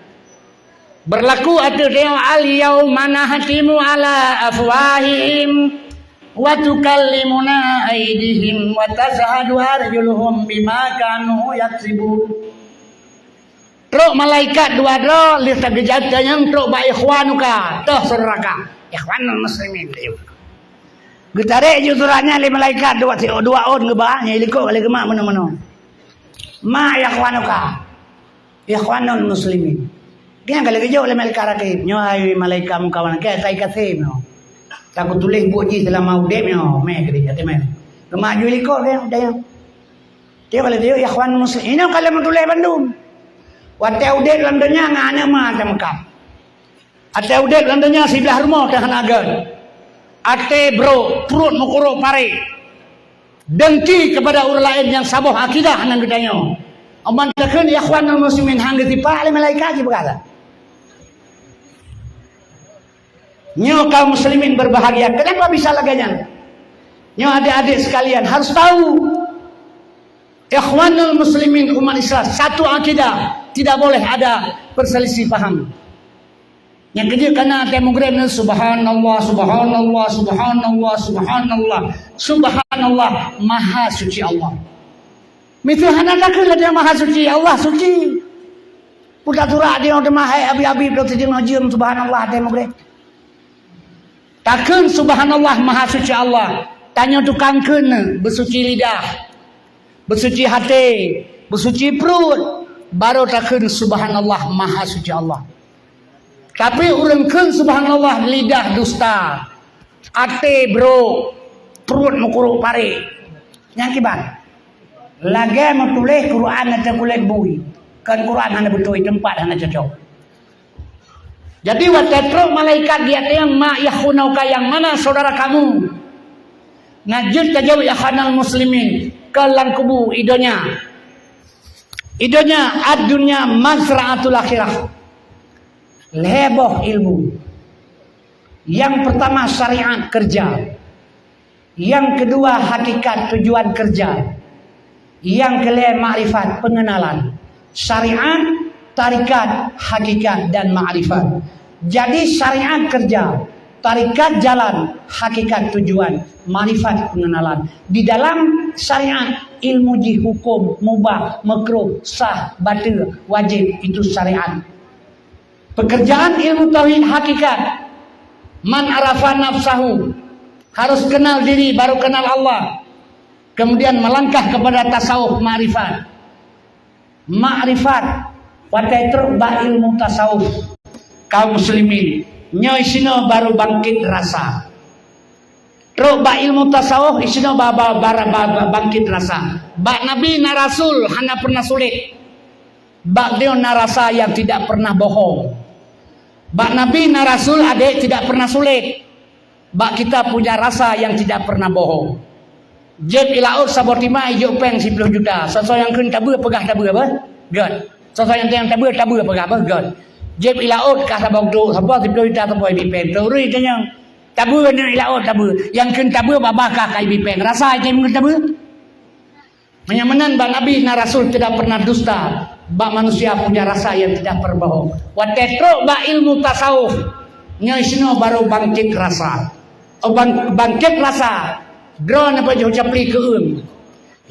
Berlaku ate dia al yauma nahtimu ala afwahihim wa tukallimuna aydihim wa tashhadu arjuluhum bima kanu yaksibun. Truk malaikat dua dro li sagejata yang truk ba ikhwanuka toh suraka ikhwanul muslimin. Getare ju suratnya li malaikat dua on ngebahnya iliko kali gemak mana-mana. Ma ikhwanuka ikhwanul muslimin. Kaya kali kejo le malaikat rakib nyo ay malaikat kawan ke sai kasih no. Takut tulis buat ji selama udep nyo me kedi ate me. Gemak ju iliko ke daya. Dia kalau dia ikhwanul muslimin. Ini kalau tulis Bandung. Wate udek landanya ngana mah ta Mekah. Ate udek landanya sebelah rumah teh hanagan. Ate bro perut mukuro pare. Dengki kepada orang lain yang saboh akidah nang gedanyo. Aman tekeun ikhwanul muslimin hang ditipa oleh malaikat ji berkata. Nyo kaum muslimin berbahagia. Kenapa bisa laganya? Nyo adik-adik sekalian harus tahu ikhwanul muslimin umat Islam satu akidah. Tidak boleh ada perselisih paham. Yang kedua karena demogram subhanallah subhanallah subhanallah subhanallah subhanallah maha suci Allah. Mitu hanadakeun dia maha suci Allah suci. Putra turah dia de maha abi-abi do tejeng hajeum subhanallah demogram. Takeun subhanallah maha suci Allah. Tanya tukangkeun bersuci lidah. Bersuci hati, bersuci perut. Baru takun subhanallah maha suci Allah. Tapi urangkeun subhanallah lidah dusta. Ate bro perut mukuru pare. Nyakiban. Lagi mau tulis Quran atau kulit bui. Kan Quran hanya betul tempat hanya cocok. Jadi watetro malaikat dia yang ma yakhunauka yang mana saudara kamu. Ngajut tajau yakhanal muslimin ke langkubu idonya. Idonya ad-dunya mazra'atul akhirah. Leboh ilmu. Yang pertama syariat kerja. Yang kedua hakikat tujuan kerja. Yang kelima ma'rifat pengenalan. Syariat, tarikat, hakikat dan ma'rifat. Jadi syariat kerja, tarikat jalan, hakikat tujuan, ma'rifat pengenalan. Di dalam syariat ilmu ji hukum mubah makruh sah batil wajib itu syariat. Pekerjaan ilmu tauhid hakikat man arafa nafsahu harus kenal diri baru kenal Allah. Kemudian melangkah kepada tasawuf ma'rifat. Ma'rifat watai ba ilmu tasawuf kaum muslimin nyoy sino baru bangkit rasa. Terus ba ilmu tasawuf isino bangkit rasa. Ba nabi na rasul hanya pernah sulit. Ba dia na rasa yang tidak pernah bohong. Ba nabi na rasul adik tidak pernah sulit. Ba kita punya rasa yang tidak pernah bohong. Jeb ilaut sabotima ijo peng 10 juta. Soso yang keun tabu pegah tabu apa? God. Soso yang tabu pegah apa? God. Jeb ilaut ka sabong tu sapa 10 juta tabu ibi peng. Turi tanyang tabu ni ilaut tabu. Yang keun tabu babakah kai ibi peng. Rasa je mun tabu. Menyamanan bang nabi na rasul tidak pernah dusta. Ba manusia punya rasa yang tidak berbohong. Wa tetro ba ilmu tasawuf. Nya isino baru bangkit rasa. Bangkit rasa. Drone pajuh capli keun.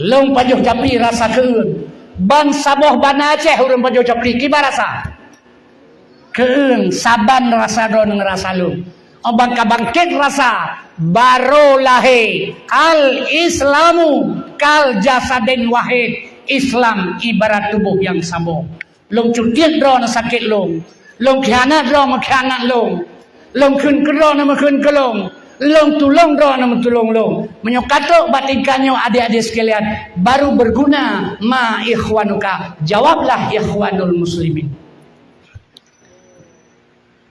Long pajuh capli rasa keun. Bang saboh bana Aceh urang pajuh capli kiba rasa. Keun saban rasa drone ngerasa lu. Bang kabangkit rasa baru lahe al islamu kal jasadin wahid. Islam ibarat tubuh yang sama. Long cutiat drone sakit long. Long khianat drone khianat long. Long kun drone kun kelong. Long tulong roh nama tulong long. Menyokatok batinkannya adik-adik sekalian. Baru berguna ma ikhwanuka. Jawablah ikhwanul muslimin.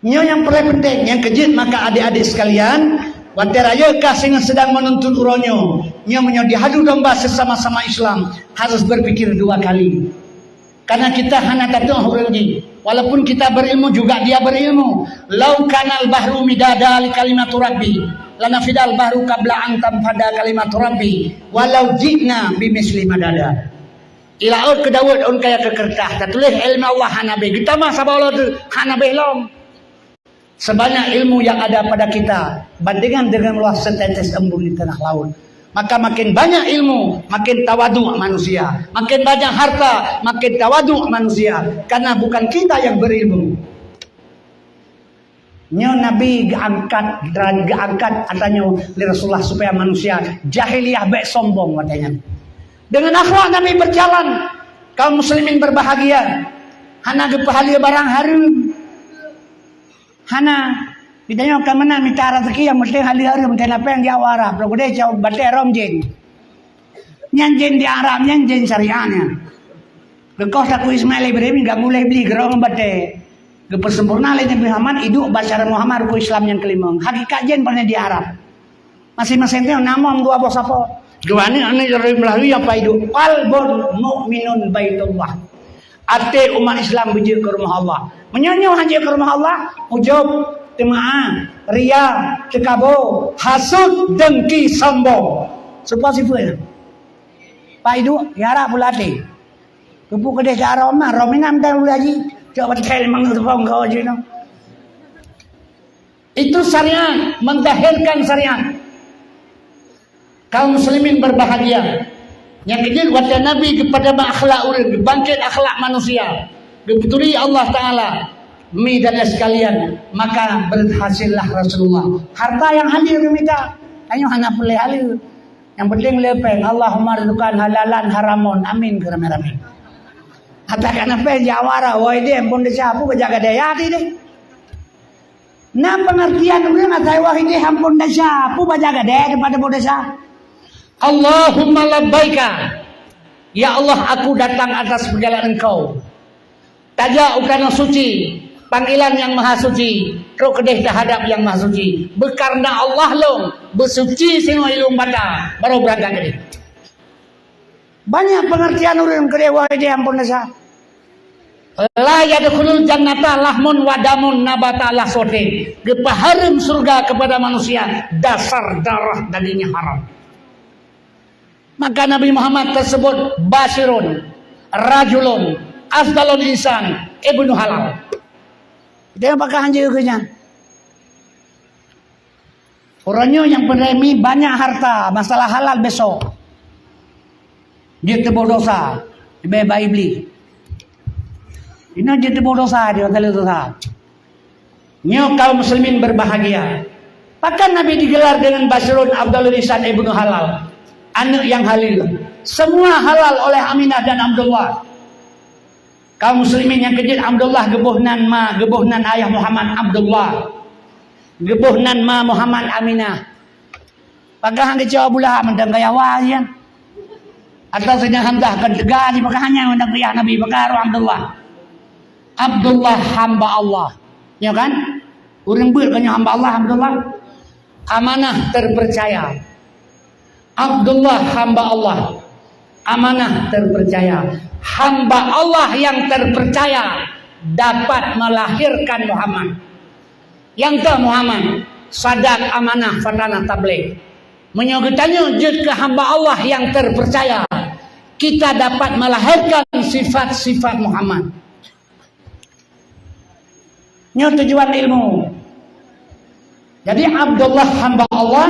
Nyo yang paling penting, yang kejut maka adik-adik sekalian, wate raya kasing sedang menuntun uronyo, nyo menyo dihadu domba sesama-sama Islam harus berpikir 2 kali. Karena kita hana tatu huruji, walaupun kita berilmu juga dia berilmu. Lau kanal bahru midada li kalimatu rabbi, lanafidal bahru qabla an tanfada kalimatu rabbi, walau jina bimisli madada. Ilaut ke Daud on kaya ke kertas, tertulis ilmu Allah hanabe. Kita mah sabala tu hanabe lom. Sebanyak ilmu yang ada pada kita bandingkan dengan luas setetes embun di tengah laut, maka makin banyak ilmu makin tawaduk manusia, makin banyak harta makin tawaduk manusia, karena bukan kita yang berilmu. Nyo Nabi angkat katanya li Rasulullah supaya manusia jahiliyah baik sombong katanya. Dengan akhlak Nabi berjalan, kaum muslimin berbahagia. Hana gepahalia barang harum. Hana ditanya ke mana minta rezeki yang mesti hari-hari minta apa yang di Arab. Kalau dia jauh batai romjen. Nyanjen di Arab, nyanjen syariahnya. Lekos aku Ismail Ibrahim enggak boleh beli gerong batai. Gepersempurna lain Nabi Muhammad hidup bacara Muhammad ku Islam yang kelima. Hakikat jen pernah di Arab. Masing-masing itu namam dua bos apa. Dua ini melalui apa hidup. Qalbun mu'minun baitullah. Ate umat Islam berjaya ke rumah Allah. Menyanyi haji ke rumah Allah. Ujub, temaah, ria, cekabo, hasud, dengki, sombong. Semua sifat. Pak itu, ya Arab bulatih. Kupu kedai cara omah, rominam dan ulaji. Coba tel mengutupkan kau aja. Itu syariat, mendahirkan syariat. Kaum muslimin berbahagia. Yang kedua, wata Nabi kepada akhlak urang, bangkit akhlak manusia. Dibetuli Allah Ta'ala. Mi dan sekalian, maka berhasillah Rasulullah. Harta yang hadir minta. Ayo hana boleh halir. Yang penting lepeng. Allahumma rizqan halalan haramun. Amin kerame-rame. Katakan apa jawara, woi dia pun desa aku kejaga daya deh. Nah pengertian urang atai wahid dia ampun desa, aku bajaga daya daripada bodesa. Allahumma labbaika. Ya Allah, aku datang atas perjalanan engkau. Taja ukana suci, panggilan yang maha suci, ro kedeh terhadap yang maha suci. Bekarna Allah long, bersuci semua ilmu bata, baru berangkat kedeh. Banyak pengertian urang kedeh wahid dia ampun desa. La yadkhulul jannata lahmun wadamun nabata la sote. Gepaharum surga kepada manusia dasar darah dagingnya haram. Maka Nabi Muhammad tersebut basirun, rajulun, afdalul insan, ibnu halal. Dia pakai hanji ukunya. Orangnya yang penerima banyak harta, masalah halal besok. Dia tebal dosa, dia baik beli. Ini dia tebal dosa, dia kali dosa. Nyo kaum muslimin berbahagia. Bahkan Nabi digelar dengan basirun, afdalul insan, ibnu halal. Anak yang halal, semua halal oleh Aminah dan Abdullah. Kaum muslimin yang kecil, Abdullah gebuhnan ayah Muhammad Abdullah, gebuhnan ma Muhammad Aminah. Pagah hang kecewa bulah mendang gaya wajan. Atau sedang hantahkan tegali pagah hanya mendang ayah Nabi Bakar Abdullah. Abdullah hamba Allah, ya kan? Urang ber kanya hamba Allah Abdullah. Amanah terpercaya. Abdullah hamba Allah, amanah terpercaya. Hamba Allah yang terpercaya dapat melahirkan Muhammad. Yang ke Muhammad sadak amanah fatana tabligh. Menyogetanya jud ke hamba Allah yang terpercaya, kita dapat melahirkan sifat-sifat Muhammad. Ini tujuan ilmu. Jadi Abdullah hamba Allah,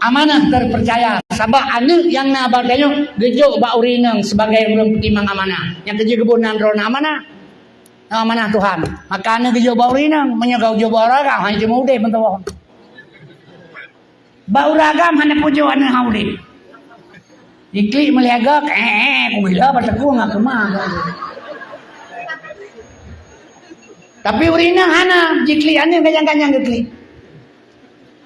amanah terpercaya. Sabak anak yang nabadanya gejuk ba urinang sebagai urang petimang amanah. Yang kerja kebunan rona amanah. Amanah Tuhan. Maka anak gejuk ba urinang menyegau jo ba ragam hanya cuma udah mentawon. Ba uragam hanya pujo anak haudi. Diklik meliagak kumila bataku ngak kemah. Tapi urinang hana diklik anak kanyang-kanyang diklik.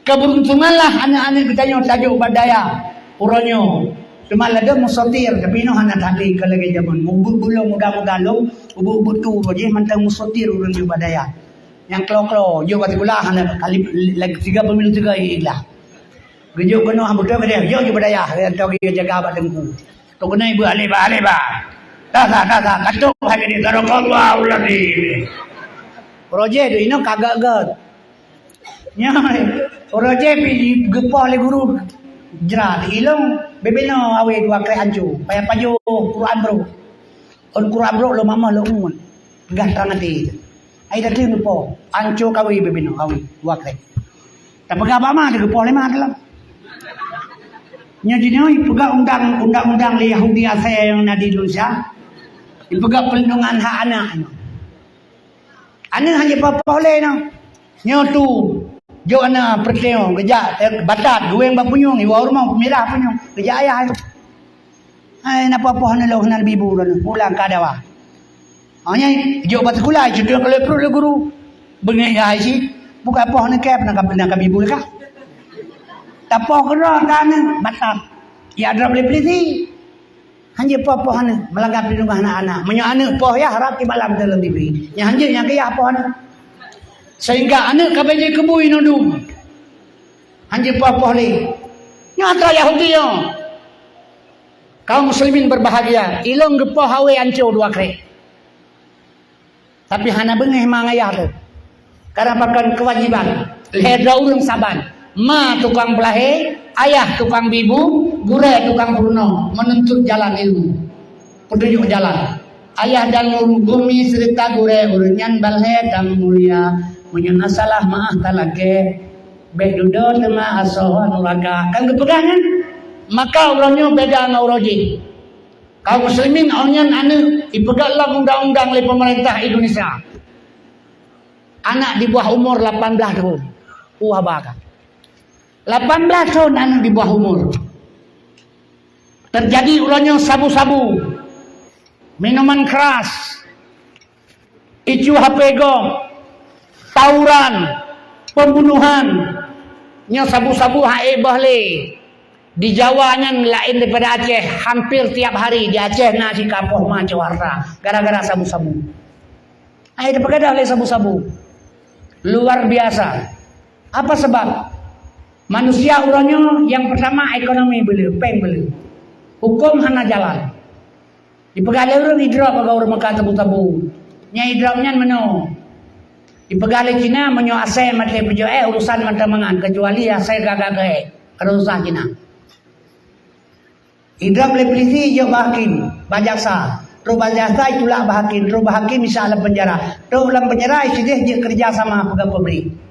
Keberuntunganlah anak-anak kita yang tajuk badaya uronyo. Cuma ada musotir tapi no hana tadi kalau zaman ubud bulo muda-muda lo ubud tu aja mantang musotir urang di badaya. yang klo-klo, yo kata gula hana kali lagi 3 pemilu 3 ilah. Gejo kono hambuta dia, yo berdaya, tau dia jaga abad dengku. Tu kena ibu aleba. Dah, katuk hari ni tarokallahu lagi. Projek tu ino kagak gat. Nya, projek pi gepa le guru jerat ilong bebeno awe 2 kali ancu. Payah pajo Quran bro. On Quran bro lo mama lo umun. Gantang ati. Ai dah tu po. Ancu kawe bebeno awe 2 kali. Tak pegang apa mah gepa le mah dalam. Nya jadi pegang undang-undang le Yahudi saya yang ada di Indonesia. Pegang perlindungan hak anak. Anak hanya apa boleh no. Nya tu jo anak perteo gejak batat gue yang bapunyong iwa rumah pemirah punyong gejak ayah. Ai napa apa hana lo hana bibu dan pulang ka dawa. Hanya jo bat kulai judo kalau perlu guru. Bengai ai si buka apa hana kep nak bibu ka. Tapoh kena kan batat. Ya ada boleh peliti. Hanya apa hana melanggar perlindungan anak-anak. Menyo anak poh ya harap di malam dalam TV. Yang hanya yang kaya apa hana. Sehingga anak kabeh kebui nodum. Hanya apa le. Nyata Yahudi yo. Kaum muslimin berbahagia. Ilong gepoh hawe anco 2 kali. Tapi hana bengeh mangaya tu. Karena pakan kewajiban. Hedra ulung saban. Ma tukang belahe, ayah tukang bibu, gure tukang bruno, menuntut jalan ilmu, petunjuk jalan. Ayah dan bumi serta gure urunyan balhe dan mulia, menyana salah maah talake, bedudo tema asohan uraga. Kan kepegangan, maka urangnya beda dengan uroji. Kaum muslimin onyan anu ipegang lah undang-undang oleh pemerintah Indonesia. Anak di bawah umur 18 tahun, bakal. 18 tahun anak di bawah umur. Terjadi ulangnya sabu-sabu, minuman keras, icu HP gong, tawuran, pembunuhan, nya sabu-sabu hae bahle. Di Jawa nya lain daripada Aceh, hampir tiap hari di Aceh nasi kapoh ma Jawarta gara-gara sabu-sabu. Ai dipegadah oleh sabu-sabu. Luar biasa. Apa sebab? Manusia urangnya yang pertama ekonomi beli, peng beli. Hukum hana jalan. Dipegali urang hidrop agak urang makan tabu-tabu. Nya hidropnya meno. Dipegali Cina menyo ase mate pejo urusan mata mangan kecuali ase gagak kada usah Cina. Hidrop le polisi yo bahakim, bajaksa. Ro bajaksa itulah bahakim, ro bahakim bisa alam penjara. Ro alam penjara isideh je kerja sama pegang pemberi.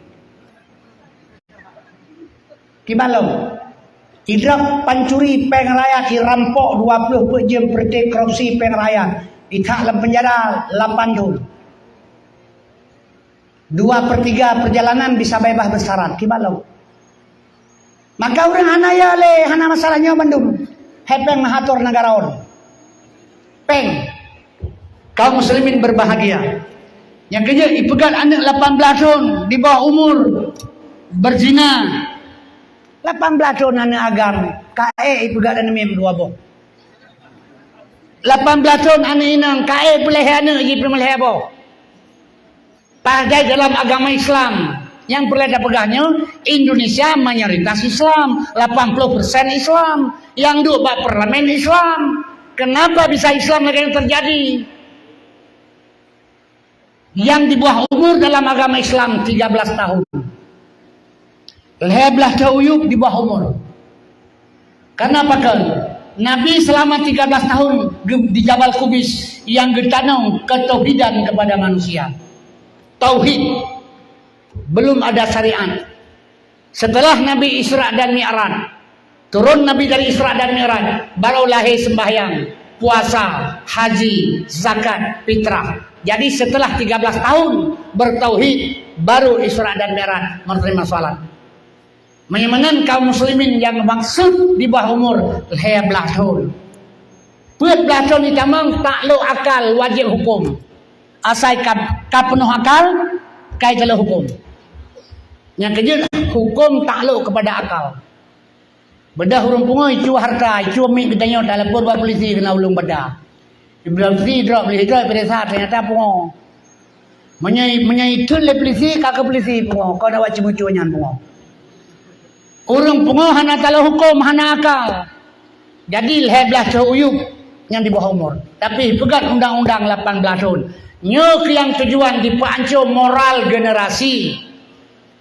Kibalong hidrop pancuri peng rakyat dirampok 20 jam pertik korupsi peng rakyat ditak dalam penjara 8 tahun 2/3 perjalanan bisa bebas bersyarat kibalong maka orang hanaya le hana masalahnya Bandung hepeng mahatur negaraon peng kaum muslimin berbahagia yang kerja ipegat anak 18 tahun di bawah umur berzina 18 tahun anak agama kae ipegat dan mem 2 boh 18 tahun anak inang kae peleh anak ji peleh boh pada dalam agama Islam yang perlu dipegahnya Indonesia mayoritas Islam 80% Islam yang duk bak parlemen Islam kenapa bisa Islam yang terjadi yang di bawah umur dalam agama Islam 13 tahun Leblah tauyuk di bawah umur. Karena apa kan? Nabi selama 13 tahun di Jabal Kubis yang getanong ketauhidan kepada manusia. Tauhid. Belum ada syariat. Setelah Nabi Isra dan Mi'raj, turun Nabi dari Isra dan Mi'raj, baru lahir sembahyang, puasa, haji, zakat, fitrah. Jadi setelah 13 tahun bertauhid, baru Isra dan Mi'raj menerima salat. Menyemenan kaum muslimin yang maksud di bawah umur 12 tahun. 12 tahun ditamang tak lo akal wajib hukum. Asai ka penuh akal kai kalau hukum. Yang kerja hukum tak lo kepada akal. Bedah urang pungoi cu harta, cu mi gedanyo telepon buat polisi kena ulung bedah. Ibram si drop pada saat ternyata pungo. Menyai tun le polisi kakak polisi pungo kau dah wajib mucuanyan pungo. Urung pungo hana tala hukum hana akal. Jadi leblah seuyup yang di bawah umur. Tapi pegat undang-undang 18 tahun. Nyok yang tujuan di pancur moral generasi.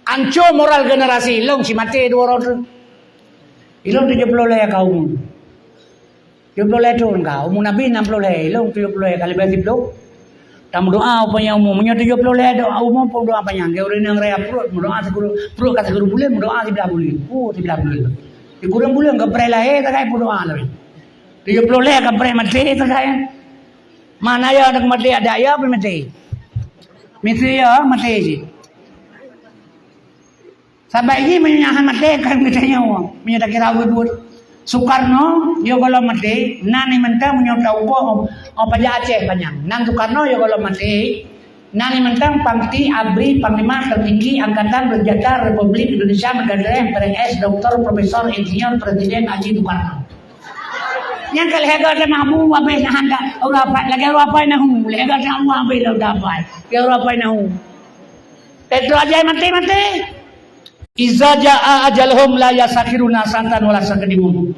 Ancur moral generasi. Long si mati 2 orang. Ilong 70 le kaum. 70 le tahun kau. Umur Nabi 60 le. Ilong 70 kali 10. Tamu doa upaya umum. Menyo 70 le doa umum pun doa panjang. Ke orang yang raya perut. Doa seguru perut kata seguru bulan. Doa 13 bulan. 13 bulan. Di kurang bulan kepre lahir tak kaya pun doa lebih. 70 le kepre mati tak kaya. Mana ya nak mati ada ya apa mati? Mati ya mati je. Sampai ini menyahan mati kan kita nyawa. Menyata kira wujud. Soekarno yo kalau mati nani mentang menyotau ko apa Aceh panjang. Nang Soekarno yo kalau mati nani mentang pangti abri panglima tertinggi angkatan bersenjata Republik Indonesia Megawati PNS Dr. Profesor Insinyur Presiden Haji Soekarno. Yang kalau hega ada mahu apa yang anda orang apa lagi orang apa yang hu hega ada mahu apa yang dapat ya orang apa yang hu. Petro aja mati. Iza jaa ajalhum la yasakhiruna santan wala sakdimun.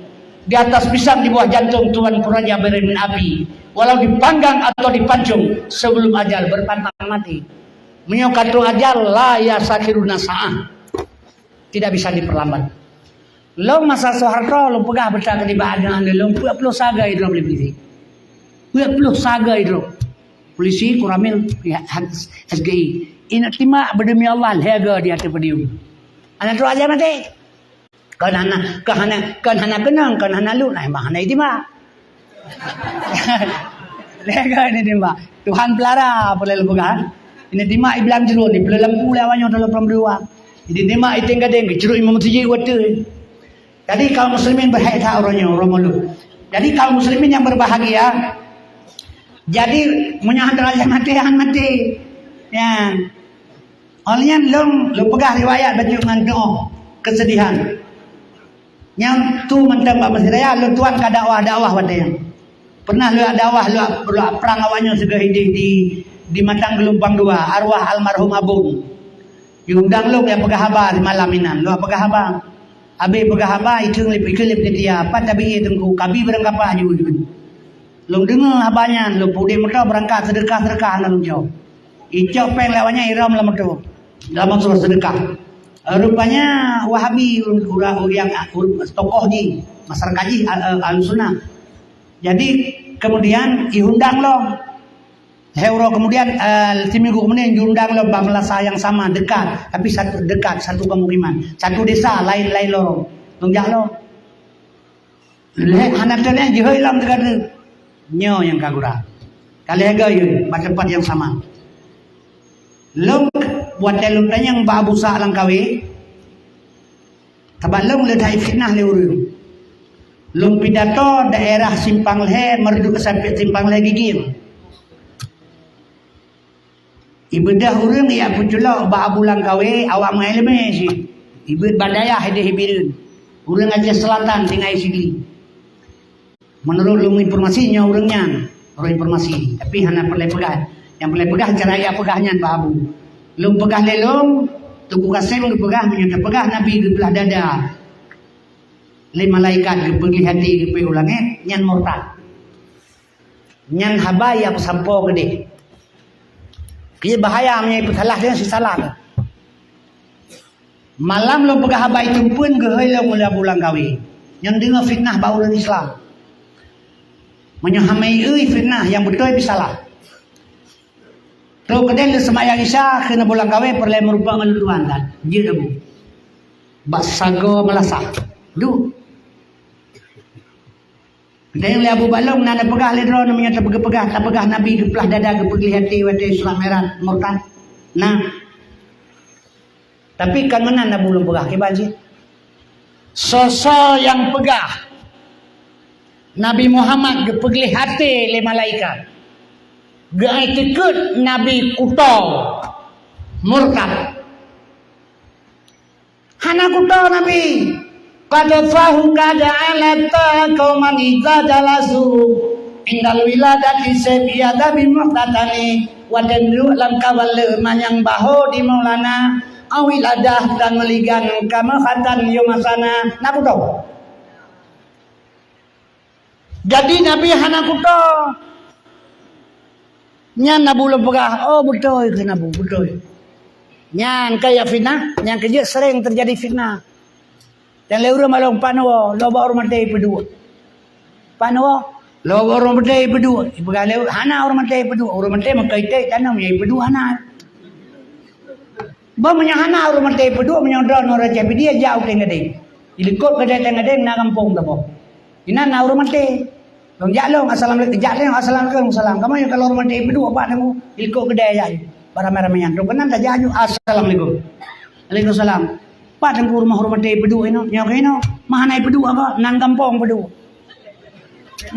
Di atas pisang di bawah jantung Tuhan Raja berin api. Walau dipanggang atau dipancung sebelum ajal berpantang mati. Menyokatung ajal la yasakhiruna sa'ah. Tidak bisa diperlambat. Long masa Soeharto lo pegah bercakap di badan lo 40 saga itu boleh polisi. 40 saga itu. Polisi kuramil SGI. Ingat lima berdemi Allah lega di hati pedium. Anak tu aja mati. Kan hana kenang kan hana lu nah mana itu mah. Lega ini dimah. Tuhan pelara boleh lebukan. Ini dimah iblang jeruk ni boleh lempu lawanya dalam pemberdua. Ini dimah itu enggak deng jeruk imam tujuh waktu. Jadi kaum muslimin berhak orangnya orang malu. Jadi kaum muslimin yang berbahagia. Jadi menyahan derajat mati. Ya. Olehnya lo pegah riwayat baju dengan doa kesedihan. Yang tu mentang Pak Masih Raya lo tuan ke dakwah wadanya. Pernah lo dakwah lo perang awalnya segera di Matang Gelumpang 2 arwah almarhum Abung. Diundang lo yang pegah habar di malam inan. Lo pegah habar. Abi pegah habar itu lip dia apa tapi tengku kabi berangkapa juga. Lo dengar habarnya lo pudi mereka berangkat sedekah lalu jauh. Icok peng lawannya iram lama tu. Dalam surah sedekah. Rupanya Wahabi yang tokoh di masyarakat Al-Sunnah. Jadi kemudian diundang lo. Heuro kemudian seminggu kemudian diundang lo bangsa yang sama dekat, tapi satu pemukiman, satu desa lain lorong. Tungjak lo. Anak tu ni jauh hilang dekat nyo yang kagura. Kali harga tempat yang sama. Long buat dalam tanya Abu Sa Langkawi tabak long ledai fitnah lewuru long pidato daerah Simpang Lehe merujuk sampai Simpang Lehe Gigim ibadah urang ya puculak Abu Langkawi awak mengelme si ibad badayah hede hibirun urang aja selatan tinggal sini menurut long informasinya urangnya orang informasi tapi hanya perlu pegang. Yang boleh pegah caranya pegahnya Pak Abu. Lum pegah lelong, tubuh kasem lu pegah menyata pegah Nabi di belah dada. Lima malaikat pergi hati pergi ulangnya nyan murtad. Nyan habaya pesampo gede. Dia bahaya menyai salah dia si salah. Malam lum pegah habai tumpun gehoi lum mula bulan gawi. Yang dengar fitnah baulan Islam. Menyahamai fitnah yang betul bisa salah. Kalau kedai le semayang isya kena bulan kawin perlu merupakan luan dan dia debu. Basago melasah. Du. Kedai le Abu Balong nana pegah le drone menyata pegah tak pegah Nabi di belah dada pergi hati wate Islam merah murtad. Nah. Tapi kan mana nak belum pegah ke banji? Sosok yang pegah Nabi Muhammad pergi hati le malaikat. Gai tikut Nabi kutau murtad. Hana kutau Nabi. Kada fahu kada alata kauman idza jalasu indal wiladati sabiyada bi muhtadani wadan lu lam kawal manyang baho di maulana awil adah dan meligan kamahatan yumasana nakuto. Jadi Nabi hana kuto nyan nabu lepegah. Oh betul ke nabu betul. Nyan kaya fitnah, nyan kerja sering terjadi fitnah. Dan leura malong panwa loba orang mati pedua. Panwa loba orang mati pedua. Ibaga leura hana orang mati pedua. Orang mati mengkaitai tanam yang pedua hana. Ba menyahana orang mati pedua menyondron orang capi dia jauh tengah deh. Ilikot ke dia tengah deh na kampung tapo. Ina na orang mati. Long jalong assalamualaikum jalong assalamualaikum salam. Kamu yang kalau orang mati pedua apa kamu ilikot ke dia jauh. Para merah-merah dong kenan tak jauh assalamualaikum. Waalaikumsalam. Pak tengku rumah mati pedua ino. Nyok ino mahana pedua apa nang kampung pedua.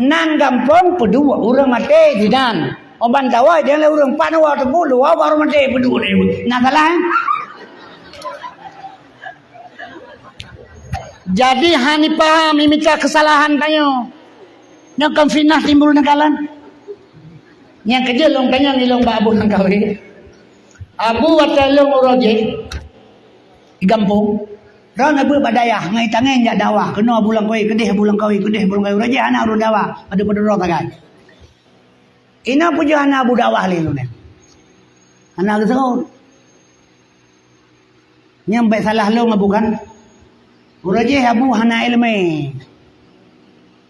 Nang kampung pedua orang mati jidan. Oban tawa jangan orang panwa tebulu orang mati pedua ni. Nak salah. Jadi hani paham minta kesalahan kayo. Nyokam fitnah timbul nakalan. Yang kerja long kanya ni long babu nang kawe. Abu watalong uroje di kampung. Ron abu badayah ngai tangan jak dakwah. Kena bulang kawe kedeh bulang kawe uroje anak uru dakwah. Pada ro tagai. Ina puja anak abu dakwah le lu ne. Anak kesau. Nyampe salah lo ngabukan. Uraje abu hana ilmu.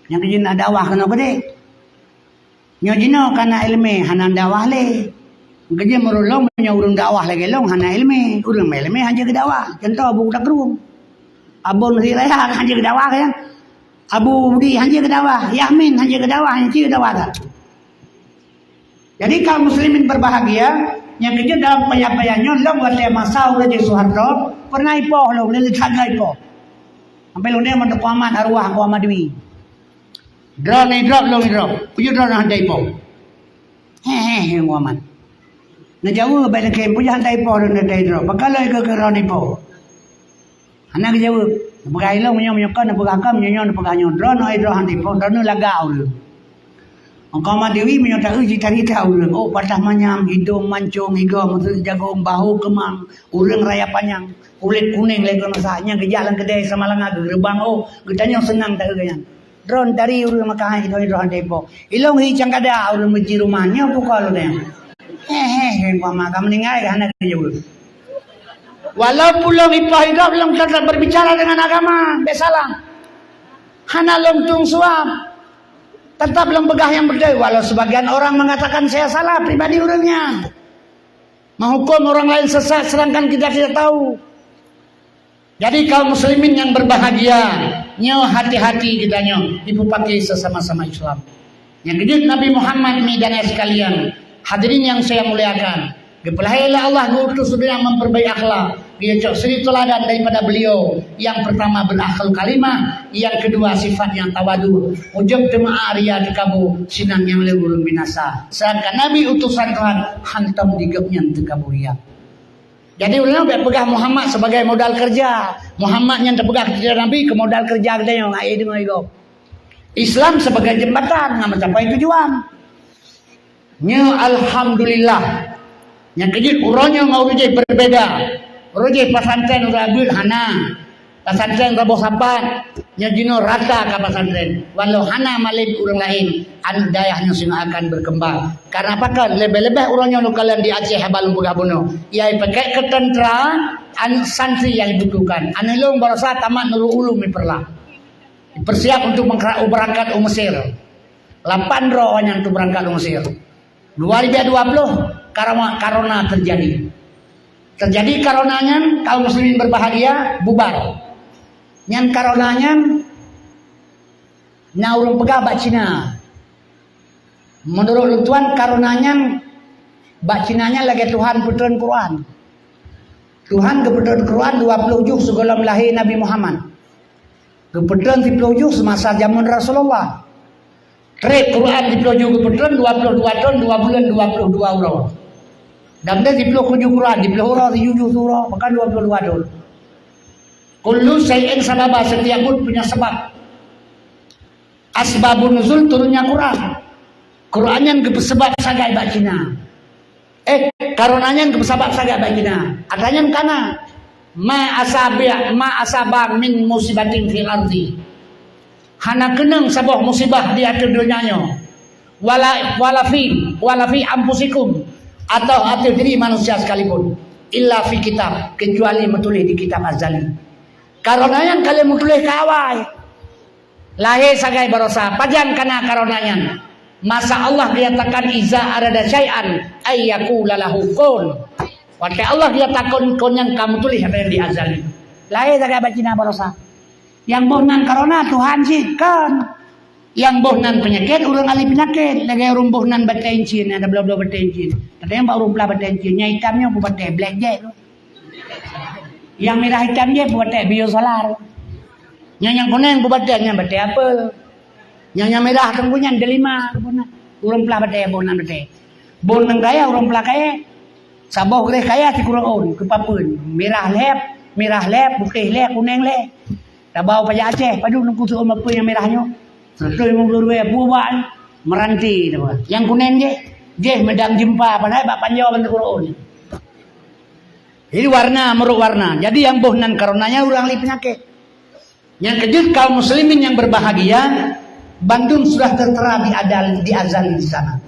Yang kijin dakwah kena gede. Nyo jino kana ilmu hana dakwah le. Kerja merulung punya urang dakwah lagi long hana ilmu. Urang ilmu hanya ke dakwah. Contoh abu dak rum. Abon mesti raya hanya ke dakwah kan. Abu Budi hanya ke dakwah. Yahmin hanya ke dakwah, hanya ke dakwah tak. Jadi kaum muslimin berbahagia. Yang kerja dalam payah-payahnya long wate masa uraje Soeharto pernah ipoh long lele jaga ipoh. Sampai long dia mentok aman arwah ku amadwi. Drop ni drop long drop. Puju drop nak handai ipoh. He ku aman. Na jauh bai dekem puju handai ipoh long handai drop. Bakalai ke ron ipoh. Anak jauh. Bagai long menyo-menyokan na pagakam nyo paganyo drop no drop handai ipoh drop no lagau. Engkau madewi menyata uji cerita urang. Oh patah manyam, hidung mancung, higau, maksud jagung, bahu kemang, urang raya panjang, kulit kuning lagi masaknya kejalan kedai sama langah gerbang. Oh getanya senang tak keganyan. Drone dari urang makahan itu drone depo. Ilong hicang kada urang meji rumahnya buka lu deh. Pama kamu ningai anak kerja ur. Walaupun long ipah hidup long tetap berbicara dengan agama, besalah. Hana long tung suap. Tetap belum begah yang berdaya. Walau sebagian orang mengatakan saya salah pribadi orangnya. Menghukum orang lain sesat sedangkan kita tidak tahu. Jadi kaum muslimin yang berbahagia. Nyo hati-hati kita nyo. Ibu pakai sesama-sama Islam. Yang kedua Nabi Muhammad ini dan sekalian. Hadirin yang saya muliakan. Kepelahailah Allah ngutus yang memperbaiki akhlak. Dia cok suri teladan daripada beliau. Yang pertama berakal kalimah, yang kedua sifat yang tawadu. Ujung tema Arya dekabu sinan yang lewurun binasa. Sedangkan Nabi utusan Tuhan hantam digapnya dekabu ya. Jadi ulama pegang Muhammad sebagai modal kerja. Muhammad yang terpegang kerja Nabi ke modal kerja kita yang ai di mengigo. Islam sebagai jembatan mencapai tujuan. Nya alhamdulillah. Yang kejut urangnya ngurujai berbeda. Urujai pasantren uragul hana. Pasantren rabo sapat. Nya jino rata ke pasantren. Walau hana malib urang lain. Dayahnya sehingga akan berkembang. Karena apakah lebih-lebih urangnya kalian di Aceh balung pegabuno. Ia pakai ketenteraan santri yang dibutuhkan. Anilung barasa tamat nulu ulum diperlah. Bersiap untuk berangkat ke Mesir. 8 roh yang untuk berangkat ke Mesir. 2020 karena terjadi. Terjadi karonanya kaum muslimin berbahagia bubar. Nyan karonanya na urang pegah bak Cina. Menurut Tuhan karonanya bak Cinanya lagi Tuhan puteun Quran. Tuhan keputeun Quran 20 juz sebelum lahir Nabi Muhammad. Keputeun 10 juz semasa zaman Rasulullah. Trade Quran di Pulau kebetulan 22 tahun 2 bulan 22 orang. Dan dia di Pulau Quran di Pulau Hura 7 surah bahkan 22 tahun. Kullu syai'in sababa setiap pun punya sebab. Asbabun nuzul turunnya Quran. Quran yang sebab sagai bak Cina. Karonanya kesabat sagak bagina. Adanya kana ma asaba min musibatin fil ardi. Hana keneng sabah musibah di akhir dunianya. Wala fi ampusikum, atau akhir diri manusia sekalipun. Illa fi kitab, kecuali menulis di kitab azali. Karonanya kalian menulis kawai. Lahir sagai barosa, pajan kana karonanya. Masa Allah diatakan iza arada syai'an ayyakula lahu kun. Waktu Allah diatakan kun yang kamu tulis apa yang di azali. Lahir sagai bacina barosa. Yang bohnan karona Tuhan sih kan. Yang bohnan penyakit urang ali penyakit. Lagi urang bohnan batencin, ada bla-bla batencin. Katanya mbak urang bla batencin, nya hitamnya buat teh black jack. Yang merah hitamnya buat teh biosolar. Yang kuning buat teh nya bate apa? Yang merah tenggunya delima bohnan. Urang bla bate bohnan bate. Bohnan kaya urang bla kaya. Saboh gede kaya ti kurang on kepapeun. Merah lep, putih lep, kuning lep. Tabau pajak Aceh, padu nunggu tu apa yang merahnya. Sesuai mengurus buat meranti, yang kuning je medang jempa, pandai bak panjau bentuk Quran. Jadi warna meruk warna. Jadi yang bohnan karonanya urang li penyakit. Yang kejut kaum muslimin yang berbahagia, Bandung sudah tertera di azan di sana.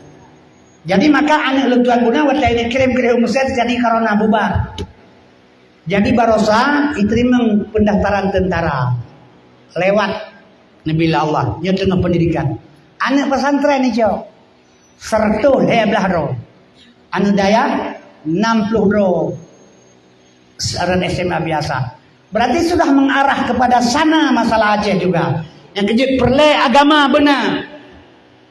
Jadi maka anak lentuan guna waktu ini kirim-kirim umusnya jadi karona bubar. Jadi barosa diterima pendaftaran tentara lewat Nabi Allah, dia tengah pendidikan. Anak pesantren itu sertu belah ro. Anu daya 60 ro. Saran SMA biasa. Berarti sudah mengarah kepada sana masalah Aceh juga. Yang kejut perle agama benar.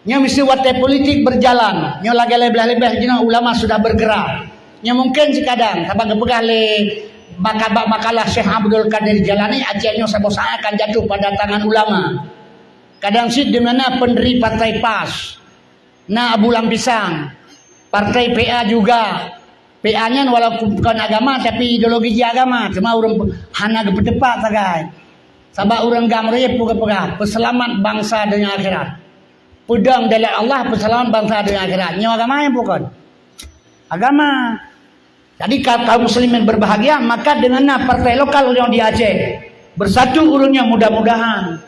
Nya mesti wate politik berjalan. Nya lagi lebih-lebih jina ulama sudah bergerak. Nya mungkin sekadang tabang kepegah le makalah Syekh Abdul Qadir Jalani Acehnya sebosanya akan jatuh pada tangan ulama. Kadang sih dengan pendiri partai PAS, Abu Lampisang, partai PA juga. PA-nya walaupun bukan agama tapi ideologi agama, cuma orang hana kepedepat sagai. Sabak orang gamreye puga-puga, peselamat bangsa dunia akhirat. Pedang dari Allah peselamat bangsa dunia akhirat. Nyawa agama yang bukan. Agama. Jadi kaum muslimin berbahagia, maka dengan partai lokal yang di Aceh bersatu urunnya mudah-mudahan.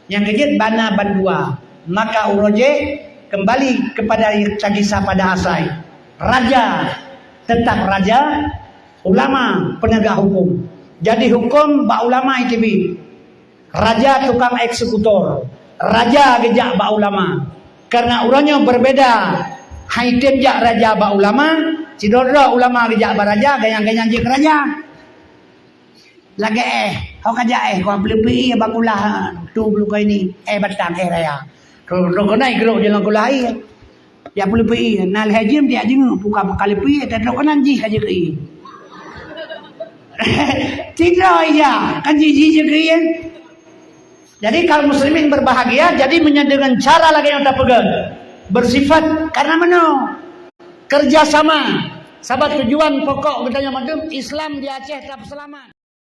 Yang kejut bana bandua, maka uroje kembali kepada cagisa pada asai. Raja tetap raja, ulama penegak hukum. Jadi hukum ba ulama ITB. Raja tukang eksekutor, raja gejak ba ulama. Karena urunnya berbeda. Haitim jak raja ba ulama, cidodro ulama gejak ba raja, gayang-gayang je raja. Lagi kau kaja kau beli pi bakulah tu beli kau ini batang raya. Kau naik geruk jalan kulah ya beli pi nal hajim dia jeng buka kali pi tak kau nanti haji ke tidak ya kan jiji je ke Jadi kalau muslimin berbahagia, jadi dengan cara lagi yang tak pegang bersifat karena mana kerjasama. Sahabat tujuan pokok katanya madem Islam di Aceh tetap selamat.